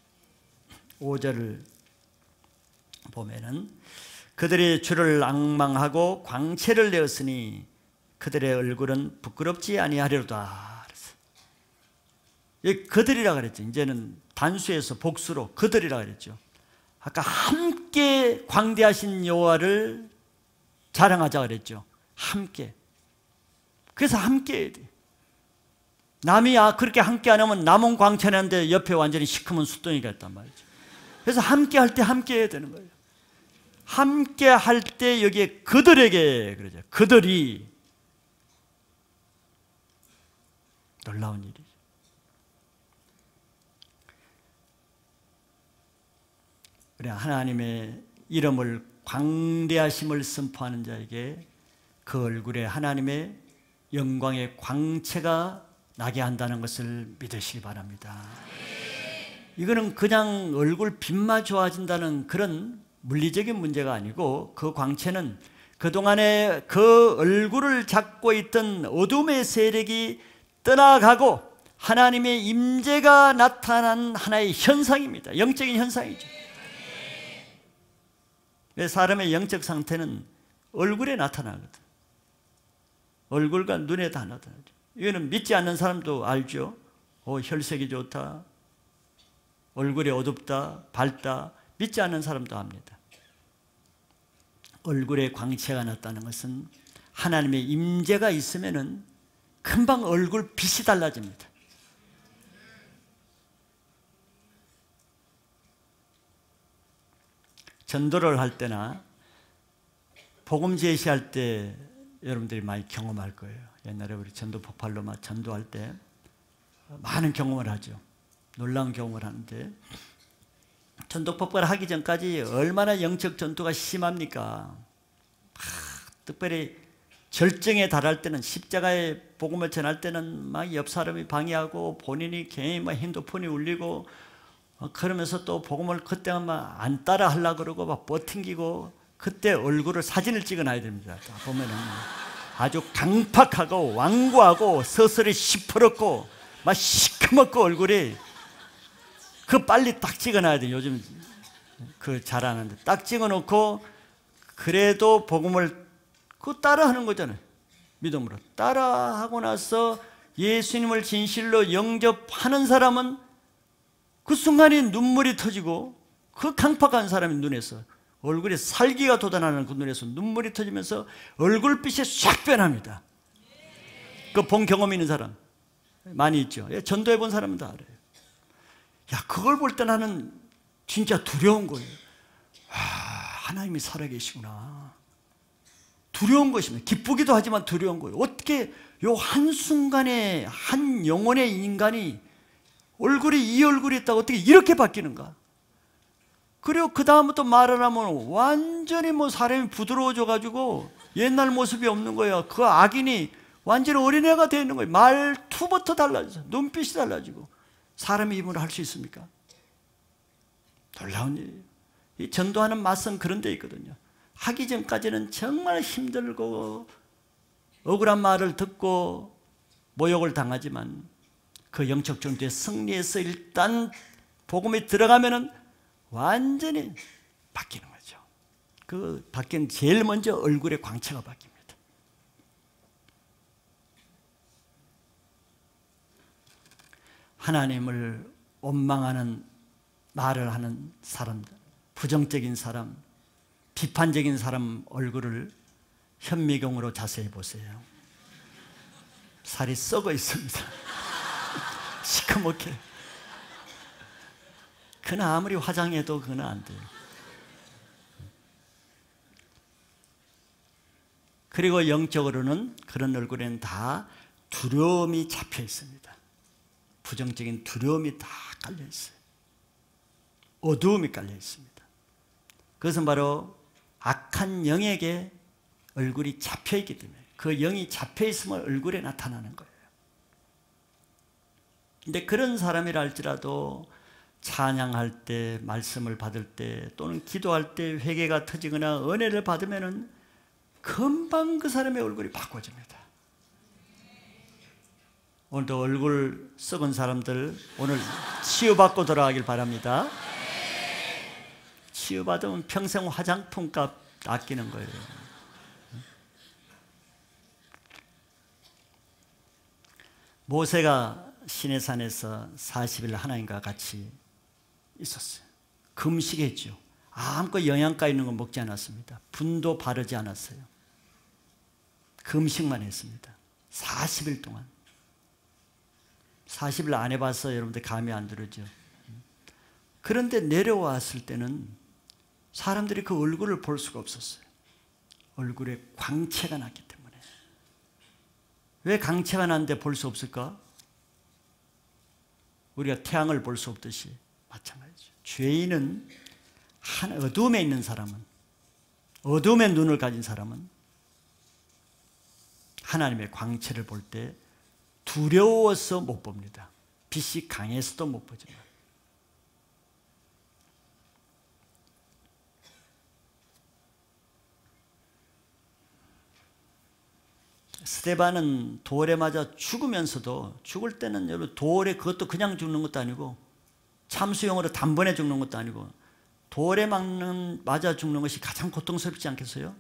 5절을 보면은 그들이 주를 앙망하고 광채를 내었으니 그들의 얼굴은 부끄럽지 아니하리로다. 그들이라 그랬죠. 이제는 단수에서 복수로 그들이라 그랬죠. 아까 함께 광대하신 여호와를 자랑하자 그랬죠. 함께. 그래서 함께 해야 돼. 남이 그렇게 함께 안 하면 남은 광천인데 옆에 완전히 시커먼 숫덩이가 있단 말이죠. 그래서 함께 할 때 함께 해야 되는 거예요. 함께 할 때 여기에 그들에게 그러죠. 그들이 놀라운 일이죠. 우리 하나님의 이름을 광대하심을 선포하는 자에게 그 얼굴에 하나님의 영광의 광채가 나게 한다는 것을 믿으시기 바랍니다. 이거는 그냥 얼굴 빛만 좋아진다는 그런 물리적인 문제가 아니고 그 광채는 그동안에 그 얼굴을 잡고 있던 어둠의 세력이 떠나가고 하나님의 임재가 나타난 하나의 현상입니다. 영적인 현상이죠. 사람의 영적 상태는 얼굴에 나타나거든. 얼굴과 눈에 다 나타나죠. 이거는 믿지 않는 사람도 알죠. 혈색이 좋다, 얼굴이 어둡다, 밝다. 믿지 않는 사람도 압니다. 얼굴에 광채가 났다는 것은 하나님의 임재가 있으면은 금방 얼굴 빛이 달라집니다. 전도를 할 때나 복음 제시할 때 여러분들이 많이 경험할 거예요. 옛날에 우리 전도 폭발로 전도할 때 많은 경험을 하죠. 놀라운 경험을 하는데 전도 폭발 하기 전까지 얼마나 영적 전투가 심합니까? 특별히 절정에 달할 때는 십자가의 복음을 전할 때는 막 옆 사람이 방해하고 본인이 괜히 막 핸드폰이 울리고 그러면서 또 복음을 그때는 막 안 따라 하려고 그러고 막 버팅기고 그때 얼굴을 사진을 찍어놔야 됩니다. 보면은 아주 강팍하고 완고하고 서서히 시퍼렇고 막 시커멓고 얼굴이 빨리 딱 찍어놔야 돼요. 요즘 잘하는데 딱 찍어놓고 그래도 복음을 따라하는 거잖아요. 믿음으로 따라하고 나서 예수님을 진실로 영접하는 사람은 그 순간에 눈물이 터지고 그 강팍한 사람의 눈에서 얼굴에 살기가 돋아나는 그 눈에서 눈물이 터지면서 얼굴빛이 싹 변합니다. 그 본 경험 있는 사람 많이 있죠. 전도해 본 사람은 다 알아요. 그걸 볼 때 나는 진짜 두려운 거예요. 하나님이 살아계시구나. 두려운 것입니다. 기쁘기도 하지만 두려운 거예요. 어떻게 요 한순간에 한 영혼의 인간이 이 얼굴이 있다고 어떻게 이렇게 바뀌는가? 그리고 그 다음부터 말을 하면 완전히 사람이 부드러워져 가지고 옛날 모습이 없는 거예요. 그 악인이 완전히 어린애가 되어 있는 거예요. 말투부터 달라져서 눈빛이 달라지고. 사람이 입으로 할 수 있습니까? 놀라운 일이에요. 이 전도하는 맛은 그런 데 있거든요. 하기 전까지는 정말 힘들고 억울한 말을 듣고 모욕을 당하지만 그 영적 전투에 승리해서 일단 복음에 들어가면은 완전히 바뀌는 거죠. 그 바뀌는 제일 먼저 얼굴의 광채가 바뀝니다. 하나님을 원망하는 말을 하는 사람들, 부정적인 사람, 비판적인 사람 얼굴을 현미경으로 자세히 보세요. 살이 썩어 있습니다. 시커멓게. 그는 아무리 화장해도 그는 안 돼요. 그리고 영적으로는 그런 얼굴에는 다 두려움이 잡혀 있습니다. 부정적인 두려움이 다 깔려 있어요. 어두움이 깔려 있습니다. 그것은 바로 악한 영에게 얼굴이 잡혀 있기 때문에 그 영이 잡혀 있으면 얼굴에 나타나는 거예요. 근데 그런 사람이라 할지라도 찬양할 때, 말씀을 받을 때 또는 기도할 때 회개가 터지거나 은혜를 받으면은 금방 그 사람의 얼굴이 바꿔집니다. 오늘도 얼굴 썩은 사람들 오늘 치유받고 돌아가길 바랍니다. 치유받으면 평생 화장품 값 아끼는 거예요. 모세가 시내산에서 40일 하나님과 같이 있었어요. 금식했죠. 아무것도 영양가 있는 거 먹지 않았습니다. 분도 바르지 않았어요. 금식만 했습니다. 40일 동안. 40일 안 해봐서 여러분들 감이 안 들었죠. 그런데 내려왔을 때는 사람들이 그 얼굴을 볼 수가 없었어요. 얼굴에 광채가 났기 때문에. 왜 광채가 났는데 볼 수 없을까? 우리가 태양을 볼 수 없듯이 마찬가지죠. 죄인은 어둠에 있는 사람은, 어둠의 눈을 가진 사람은 하나님의 광채를 볼 때 두려워서 못 봅니다. 빛이 강해서도 못 보지만. 스데반은 돌에 맞아 죽으면서도, 죽을 때는 여러분 돌에, 그것도 그냥 죽는 것도 아니고 참수용으로 단번에 죽는 것도 아니고 돌에 맞아 죽는 것이 가장 고통스럽지 않겠어요?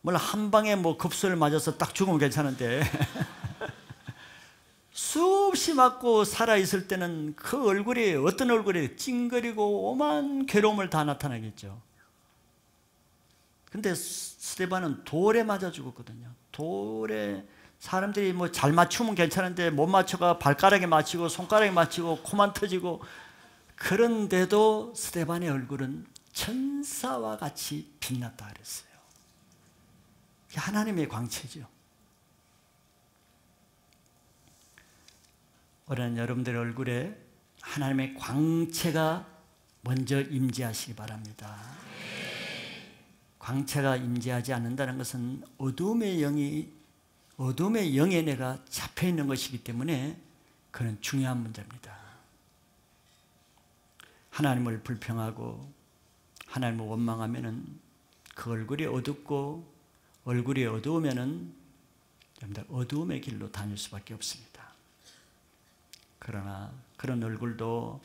물론 한 방에 뭐 급소를 맞아서 딱 죽으면 괜찮은데 수없이 맞고 살아있을 때는 그 얼굴이, 어떤 얼굴이 찡그리고 오만 괴로움을 다 나타나겠죠. 근데 스데반은 돌에 맞아 죽었거든요. 돌에 사람들이 뭐 잘 맞추면 괜찮은데 못 맞춰가 발가락에 맞히고 손가락에 맞히고 코만 터지고, 그런데도 스데반의 얼굴은 천사와 같이 빛났다 그랬어요. 이게 하나님의 광채죠. 올해는 여러분들의 얼굴에 하나님의 광채가 먼저 임재하시기 바랍니다. 광채가 임재하지 않는다는 것은 어둠의 영에 내가 잡혀있는 것이기 때문에 그는 중요한 문제입니다. 하나님을 불평하고 하나님을 원망하면은 그 얼굴이 어둡고, 얼굴이 어두우면은 여러분들 어두움의 길로 다닐 수밖에 없습니다. 그러나 그런 얼굴도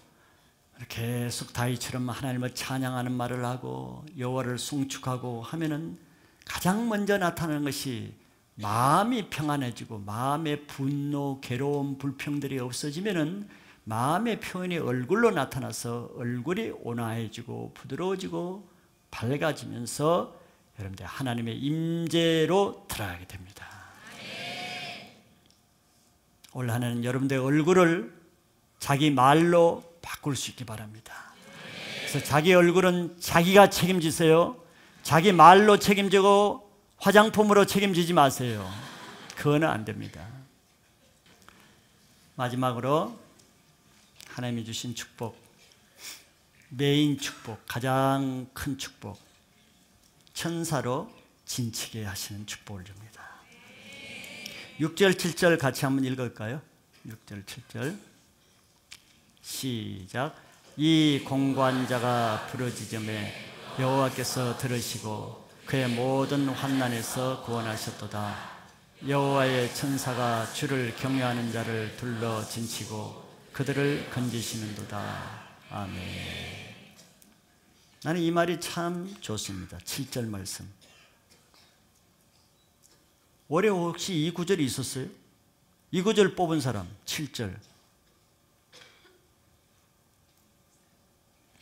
계속 다윗처럼 하나님을 찬양하는 말을 하고 여호와를 송축하고 하면은 가장 먼저 나타나는 것이 마음이 평안해지고, 마음의 분노, 괴로움, 불평들이 없어지면은 마음의 표현이 얼굴로 나타나서 얼굴이 온화해지고 부드러워지고 밝아지면서 여러분들 하나님의 임재로 들어가게 됩니다. 올 한해는 여러분들의 얼굴을 자기 말로 바꿀 수 있기 바랍니다. 그래서 자기 얼굴은 자기가 책임지세요. 자기 말로 책임지고 화장품으로 책임지지 마세요. 그거는 안 됩니다. 마지막으로 하나님이 주신 축복, 메인 축복, 가장 큰 축복, 천사로 진치게 하시는 축복을 줍니다. 6절 7절 같이 한번 읽을까요? 6절 7절 시작. 이 공관자가 부르짖음에 여호와께서 들으시고 그의 모든 환난에서 구원하셨도다. 여호와의 천사가 주를 경외하는 자를 둘러 진치고 그들을 건지시는도다. 아멘. 나는 이 말이 참 좋습니다. 7절 말씀. 올해 혹시 이 구절이 있었어요? 이 구절 뽑은 사람 7절.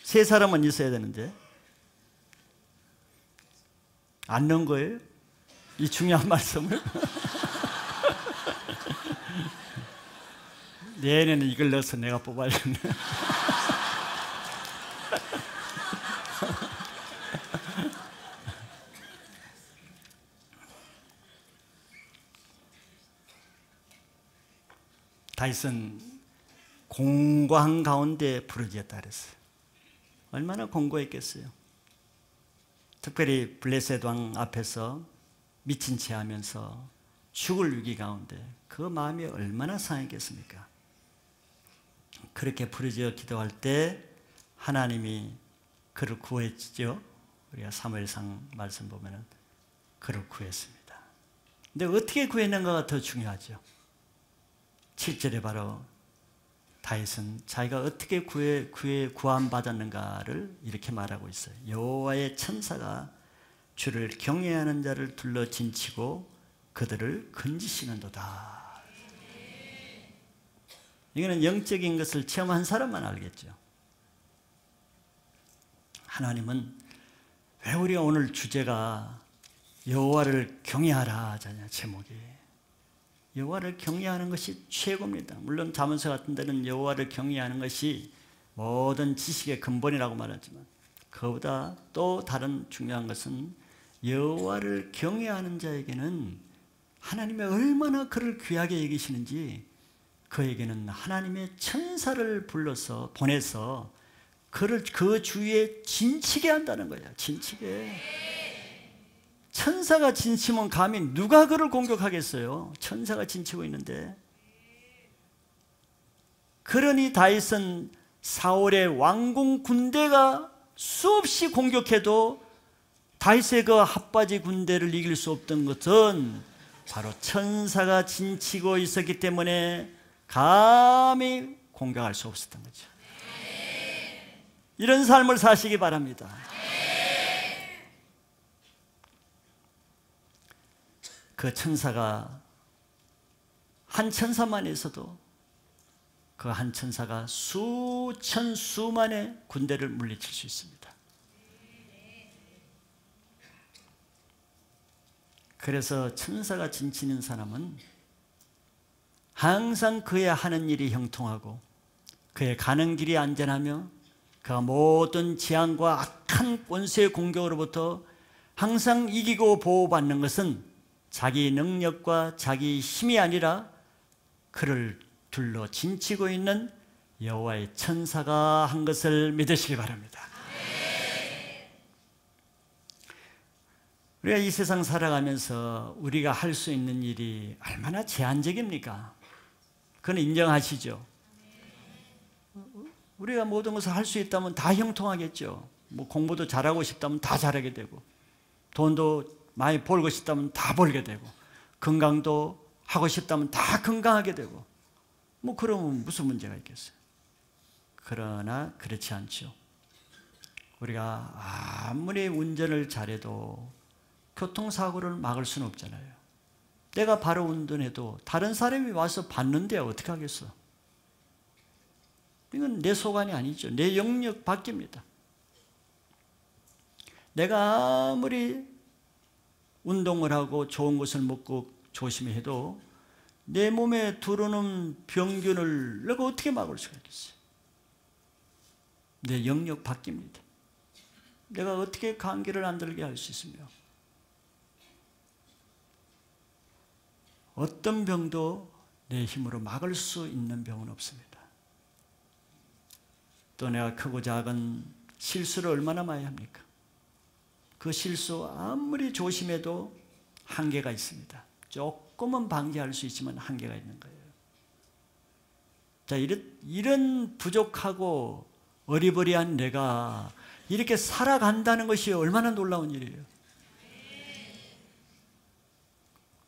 세 사람은 있어야 되는데 안 넣은 거예요? 이 중요한 말씀을? 내년에는 이걸 넣어서 내가 뽑아야겠네. 다윗은 공고한 가운데 부르짖었다 그랬어요. 얼마나 공고했겠어요. 특별히 블레셋 왕 앞에서 미친 채 하면서 죽을 위기 가운데 그 마음이 얼마나 상했겠습니까? 그렇게 부르짖어 기도할 때 하나님이 그를 구했죠. 우리가 사무엘상 말씀 보면은 그를 구했습니다. 근데 어떻게 구했는가가 더 중요하죠. 7절에 바로 다윗은 자기가 어떻게 구원받았는가를 이렇게 말하고 있어요. 여호와의 천사가 주를 경외하는 자를 둘러 진치고 그들을 건지시는도다. 이거는 영적인 것을 체험한 사람만 알겠죠. 하나님은 왜 우리가 오늘 주제가 여호와를 경외하라 하잖아요. 제목이. 여호와를 경외하는 것이 최고입니다. 물론 잠언서 같은 데는 여호와를 경외하는 것이 모든 지식의 근본이라고 말하지만 그보다 또 다른 중요한 것은 여호와를 경외하는 자에게는 하나님이 얼마나 그를 귀하게 여기시는지 그에게는 하나님의 천사를 불러서 보내서 그를 그 주위에 진치게 한다는 거예요. 진치게. 천사가 진치면 감히 누가 그를 공격하겠어요? 천사가 진치고 있는데. 그러니 다윗은 사울의 왕궁 군대가 수없이 공격해도 다윗의 그 핫바지 군대를 이길 수 없던 것은 바로 천사가 진치고 있었기 때문에 감히 공격할 수 없었던 거죠. 이런 삶을 사시기 바랍니다. 그 천사가 한 천사만 있어도 그 한 천사가 수천 수만의 군대를 물리칠 수 있습니다. 그래서 천사가 진치는 사람은 항상 그의 하는 일이 형통하고 그의 가는 길이 안전하며 그가 모든 재앙과 악한 권세의 공격으로부터 항상 이기고 보호받는 것은 자기 능력과 자기 힘이 아니라 그를 둘러 진치고 있는 여호와의 천사가 한 것을 믿으시기 바랍니다. 우리가 이 세상 살아가면서 우리가 할 수 있는 일이 얼마나 제한적입니까? 그건 인정하시죠? 우리가 모든 것을 할 수 있다면 다 형통하겠죠. 뭐 공부도 잘하고 싶다면 다 잘하게 되고 돈도 많이 벌고 싶다면 다 벌게 되고 건강도 하고 싶다면 다 건강하게 되고 뭐 그러면 무슨 문제가 있겠어요? 그러나 그렇지 않죠. 우리가 아무리 운전을 잘해도 교통사고를 막을 수는 없잖아요. 내가 바로 운전해도 다른 사람이 와서 봤는데 어떻게 하겠어? 이건 내 소관이 아니죠. 내 영역 밖입니다. 내가 아무리 운동을 하고 좋은 것을 먹고 조심히 해도 내 몸에 들어오는 병균을 내가 어떻게 막을 수가 있겠어요? 내 영역 밖입니다. 내가 어떻게 감기를 안 들게 할 수 있으며 어떤 병도 내 힘으로 막을 수 있는 병은 없습니다. 또 내가 크고 작은 실수를 얼마나 많이 합니까? 그 실수 아무리 조심해도 한계가 있습니다. 조금은 방지할 수 있지만 한계가 있는 거예요. 자, 이런 부족하고 어리버리한 내가 이렇게 살아간다는 것이 얼마나 놀라운 일이에요.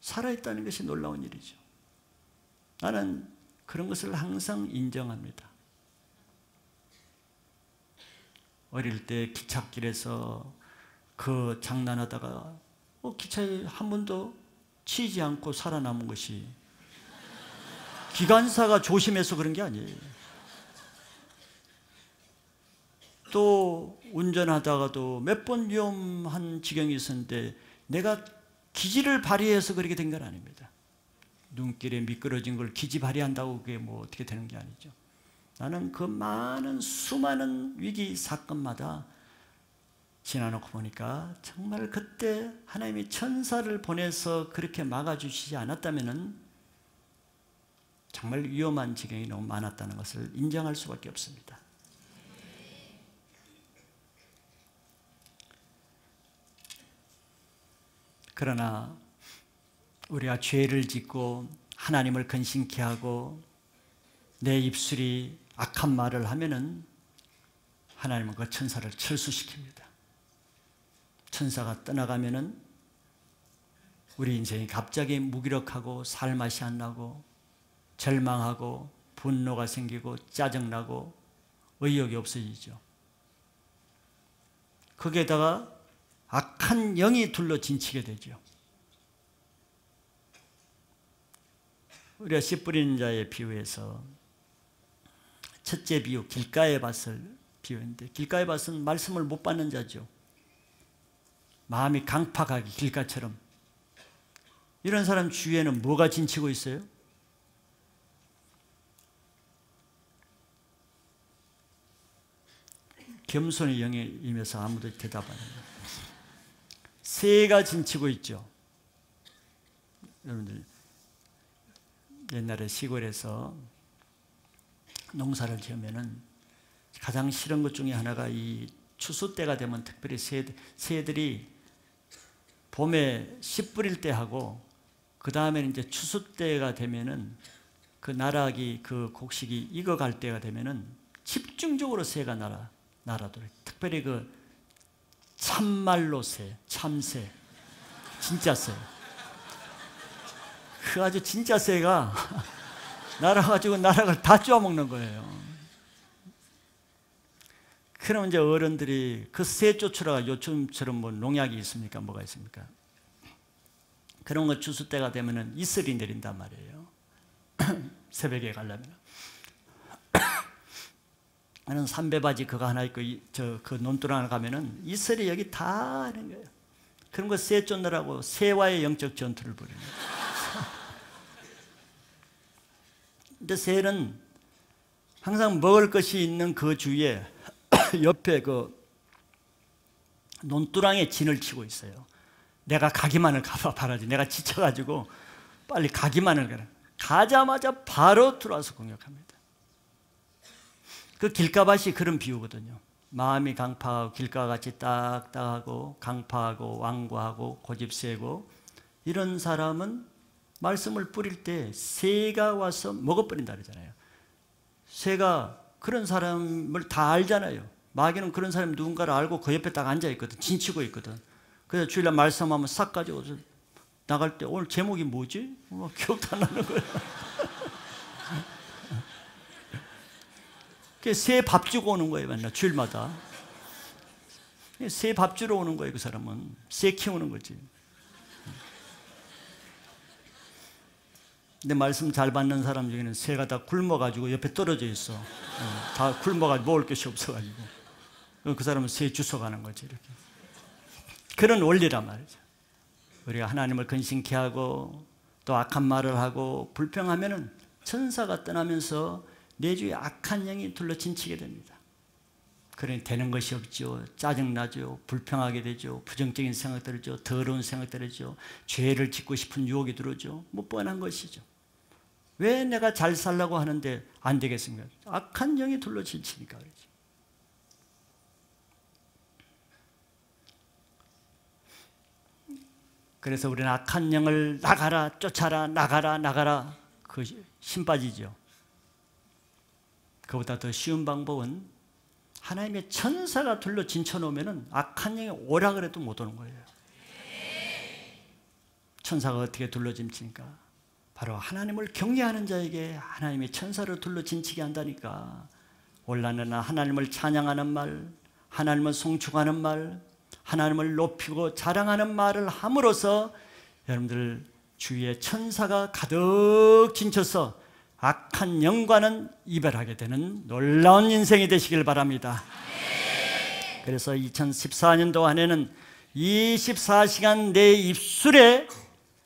살아있다는 것이 놀라운 일이죠. 나는 그런 것을 항상 인정합니다. 어릴 때 기찻길에서 그 장난하다가 기차에 한 번도 치이지 않고 살아남은 것이 기관사가 조심해서 그런 게 아니에요. 또 운전하다가도 몇 번 위험한 지경이 있었는데 내가 기지를 발휘해서 그렇게 된 건 아닙니다. 눈길에 미끄러진 걸 기지 발휘한다고 그게 뭐 어떻게 되는 게 아니죠. 나는 그 많은 수많은 위기 사건마다 지나놓고 보니까 정말 그때 하나님이 천사를 보내서 그렇게 막아주시지 않았다면 정말 위험한 지경이 너무 많았다는 것을 인정할 수밖에 없습니다. 그러나 우리가 죄를 짓고 하나님을 근심케 하고 내 입술이 악한 말을 하면은 하나님은 그 천사를 철수시킵니다. 천사가 떠나가면은 우리 인생이 갑자기 무기력하고 살맛이 안 나고 절망하고 분노가 생기고 짜증나고 의욕이 없어지죠. 거기에다가 악한 영이 둘러 진치게 되죠. 우리가 씨 뿌리는 자의 비유에서 첫째 비유, 길가의 밭을 비유했는데, 길가의 밭은 말씀을 못 받는 자죠. 마음이 강팍하게 길가처럼. 이런 사람 주위에는 뭐가 진치고 있어요? 겸손의 영에 임해서 아무도 대답 안 해요. 새가 진치고 있죠. 여러분들 옛날에 시골에서 농사를 지으면은 가장 싫은 것 중에 하나가 이 추수 때가 되면 특별히 새들이 봄에 씨 뿌릴 때 하고 그 다음에는 이제 추수 때가 되면은 그 나락이 그 곡식이 익어갈 때가 되면은 집중적으로 새가 날아들어요. 특별히 그 참말로 새, 참새, 진짜 새. 그 아주 진짜 새가 날아가지고 나락을 다 쪼아먹는 거예요. 그럼 이제 어른들이 그 새 쫓으라가 요즘처럼 뭐 농약이 있습니까? 뭐가 있습니까? 그런 거 추수 때가 되면은 이슬이 내린단 말이에요. 새벽에 가려면. 나는 삼배바지 그거 하나 있고 그 논두렁 가면은 이슬이 여기 다 하는 거예요. 그런 거 새 쫓느라고 새와의 영적 전투를 벌이는 거예요. 근데 새는 항상 먹을 것이 있는 그 주위에 옆에 그 논두렁에 진을 치고 있어요. 내가 가기만을 바라지. 내가 지쳐가지고 빨리 가기만을 가라. 가자마자 바로 들어와서 공격합니다. 그 길가밭이 그런 비유거든요. 마음이 강팍하고 길가와 같이 딱딱하고 강팍하고 완고하고 고집세고 이런 사람은 말씀을 뿌릴 때 새가 와서 먹어버린다 그러잖아요. 새가 그런 사람을 다 알잖아요. 마귀는 그런 사람이 누군가를 알고 그 옆에 딱 앉아있거든. 진치고 있거든. 그래서 주일날 말씀하면 싹 가지고 나갈 때 오늘 제목이 뭐지? 기억도 안 나는 거야. 새 밥 주고 오는 거예요. 맨날 주일마다. 새 밥 주러 오는 거예요. 그 사람은. 새 키우는 거지. 근데 말씀 잘 받는 사람 중에는 새가 다 굶어가지고 옆에 떨어져 있어. 다 굶어가지고 먹을 것이 없어가지고. 그 사람은 새 주워 가는 거지. 이렇게. 그런 원리란 말이죠. 우리가 하나님을 근심케 하고 또 악한 말을 하고 불평하면은 천사가 떠나면서 내 주위에 악한 영이 둘러진치게 됩니다. 그러니 되는 것이 없죠. 짜증나죠. 불평하게 되죠. 부정적인 생각들을 죠. 더러운 생각들을 죠. 죄를 짓고 싶은 유혹이 들어오죠. 뭐 뻔한 것이죠. 왜 내가 잘 살라고 하는데 안 되겠습니까? 악한 영이 둘러진치니까 그러죠. 그래서 우리는 악한 영을 나가라, 쫓아라, 나가라 그 힘 빠지죠. 그보다 더 쉬운 방법은 하나님의 천사가 둘러 진쳐놓으면 악한 영이 오라 그래도 못 오는 거예요. 천사가 어떻게 둘러 진치니까? 바로 하나님을 경외하는 자에게 하나님의 천사를 둘러 진치게 한다니까. 올라느나 하나님을 찬양하는 말, 하나님을 송축하는 말, 하나님을 높이고 자랑하는 말을 함으로써 여러분들 주위에 천사가 가득 진쳐서 악한 영과는 이별하게 되는 놀라운 인생이 되시길 바랍니다. 그래서 2014년도 한 해는 24시간 내 입술에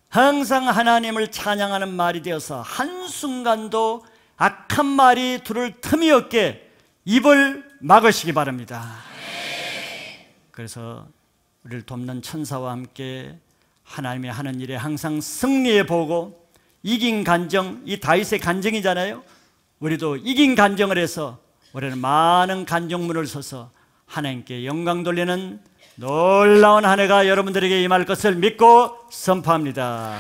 항상 하나님을 찬양하는 말이 되어서 한순간도 악한 말이 들을 틈이 없게 입을 막으시기 바랍니다. 그래서 우리를 돕는 천사와 함께 하나님이 하는 일에 항상 승리해 보고 이긴 간정, 이 다윗의 간정이잖아요. 우리도 이긴 간정을 해서 우리는 많은 간정문을 서서 하나님께 영광 돌리는 놀라운 한 해가 여러분들에게 임할 것을 믿고 선포합니다.